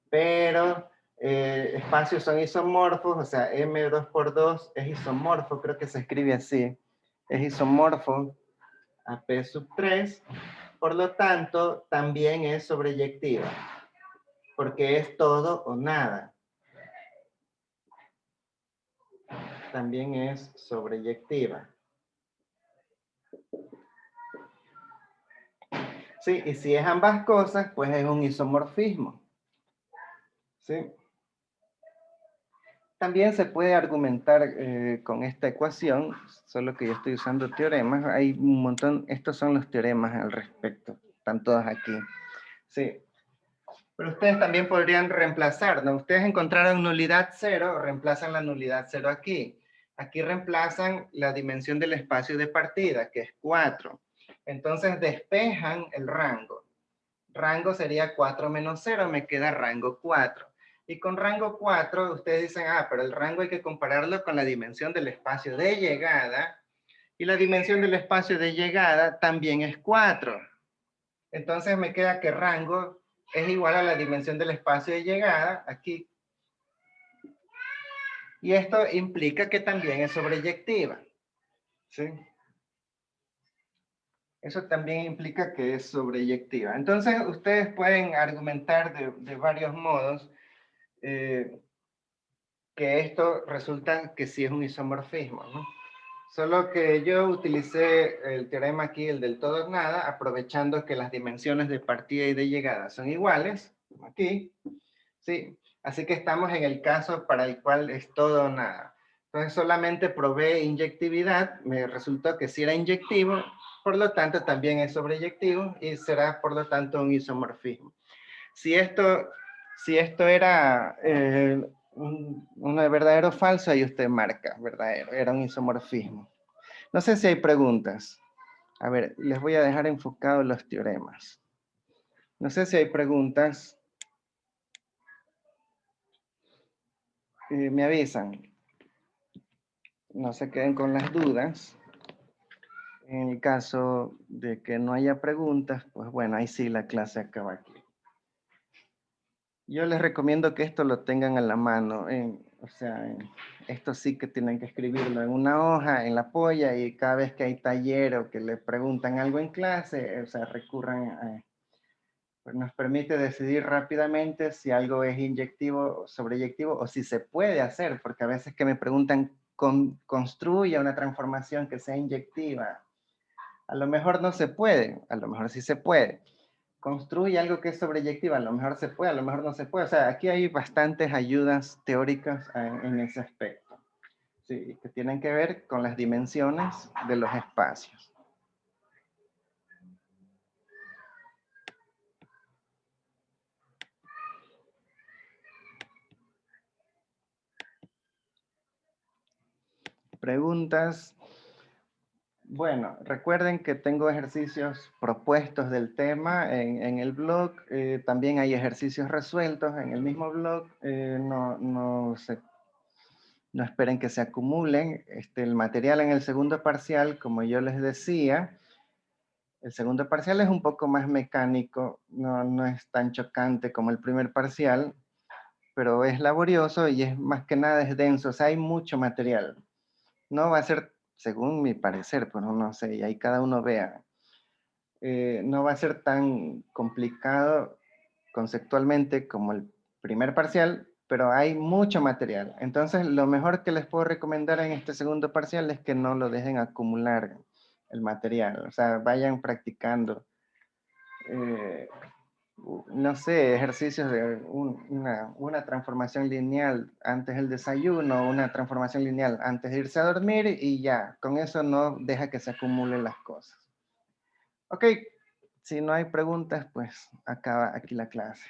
Pero espacios son isomorfos, o sea, M2 por 2 es isomorfo, creo que se escribe así, es isomorfo a P sub 3, por lo tanto, también es sobreyectiva, porque es todo o nada. También es sobreyectiva. Sí, y si es ambas cosas, pues es un isomorfismo. ¿Sí? También se puede argumentar con esta ecuación, solo que yo estoy usando teoremas. Hay un montón, estos son los teoremas al respecto, están todos aquí. Sí. Pero ustedes también podrían reemplazar, ¿no? Ustedes encontraron nulidad 0, reemplazan la nulidad 0 aquí. Aquí reemplazan la dimensión del espacio de partida, que es 4. Entonces despejan el rango. Rango sería 4 menos 0, me queda rango 4. Y con rango 4, ustedes dicen, pero el rango hay que compararlo con la dimensión del espacio de llegada, y la dimensión del espacio de llegada también es 4. Entonces me queda que rango es igual a la dimensión del espacio de llegada, aquí. Y esto implica que también es sobreyectiva. ¿Sí? Eso también implica que es sobreyectiva. Entonces ustedes pueden argumentar de varios modos que esto resulta que sí es un isomorfismo, ¿no? Solo que yo utilicé el teorema aquí, el del todo o nada, aprovechando que las dimensiones de partida y de llegada son iguales, como aquí, ¿sí? Así que estamos en el caso para el cual es todo o nada. Entonces solamente probé inyectividad, me resultó que sí era inyectivo, por lo tanto también es sobreyectivo y será por lo tanto un isomorfismo. Si esto era un verdadero o falso, ahí usted marca verdadero, era un isomorfismo. No sé si hay preguntas. A ver, les voy a dejar enfocados los teoremas. No sé si hay preguntas. Me avisan. no se queden con las dudas. En el caso de que no haya preguntas, pues bueno, ahí sí la clase acaba aquí. Yo les recomiendo que esto lo tengan a la mano. O sea, esto sí que tienen que escribirlo en una hoja, en la polla, y cada vez que hay taller o que le preguntan algo en clase, o sea, recurran a... Pues nos permite decidir rápidamente si algo es inyectivo o sobreyectivo o si se puede hacer, porque a veces que me preguntan, construya una transformación que sea inyectiva. A lo mejor no se puede, a lo mejor sí se puede. Construye algo que es sobreyectiva, a lo mejor se puede, a lo mejor no se puede. O sea, aquí hay bastantes ayudas teóricas en ese aspecto, sí, que tienen que ver con las dimensiones de los espacios. Preguntas. Bueno, recuerden que tengo ejercicios propuestos del tema en el blog. También hay ejercicios resueltos en el mismo blog. No esperen que se acumulen. El material en el segundo parcial, como yo les decía, el segundo parcial es un poco más mecánico. No es tan chocante como el primer parcial, pero es laborioso y es más que nada es denso. O sea, hay mucho material. No va a ser, según mi parecer, pues no sé, y ahí cada uno vea. No va a ser tan complicado conceptualmente como el primer parcial, pero hay mucho material. Entonces, lo mejor que les puedo recomendar en este segundo parcial es que no lo dejen acumular el material. O sea, vayan practicando. No sé, ejercicios de una transformación lineal antes del desayuno, una transformación lineal antes de irse a dormir y ya, con eso no deja que se acumulen las cosas. Ok, si no hay preguntas, pues acaba aquí la clase.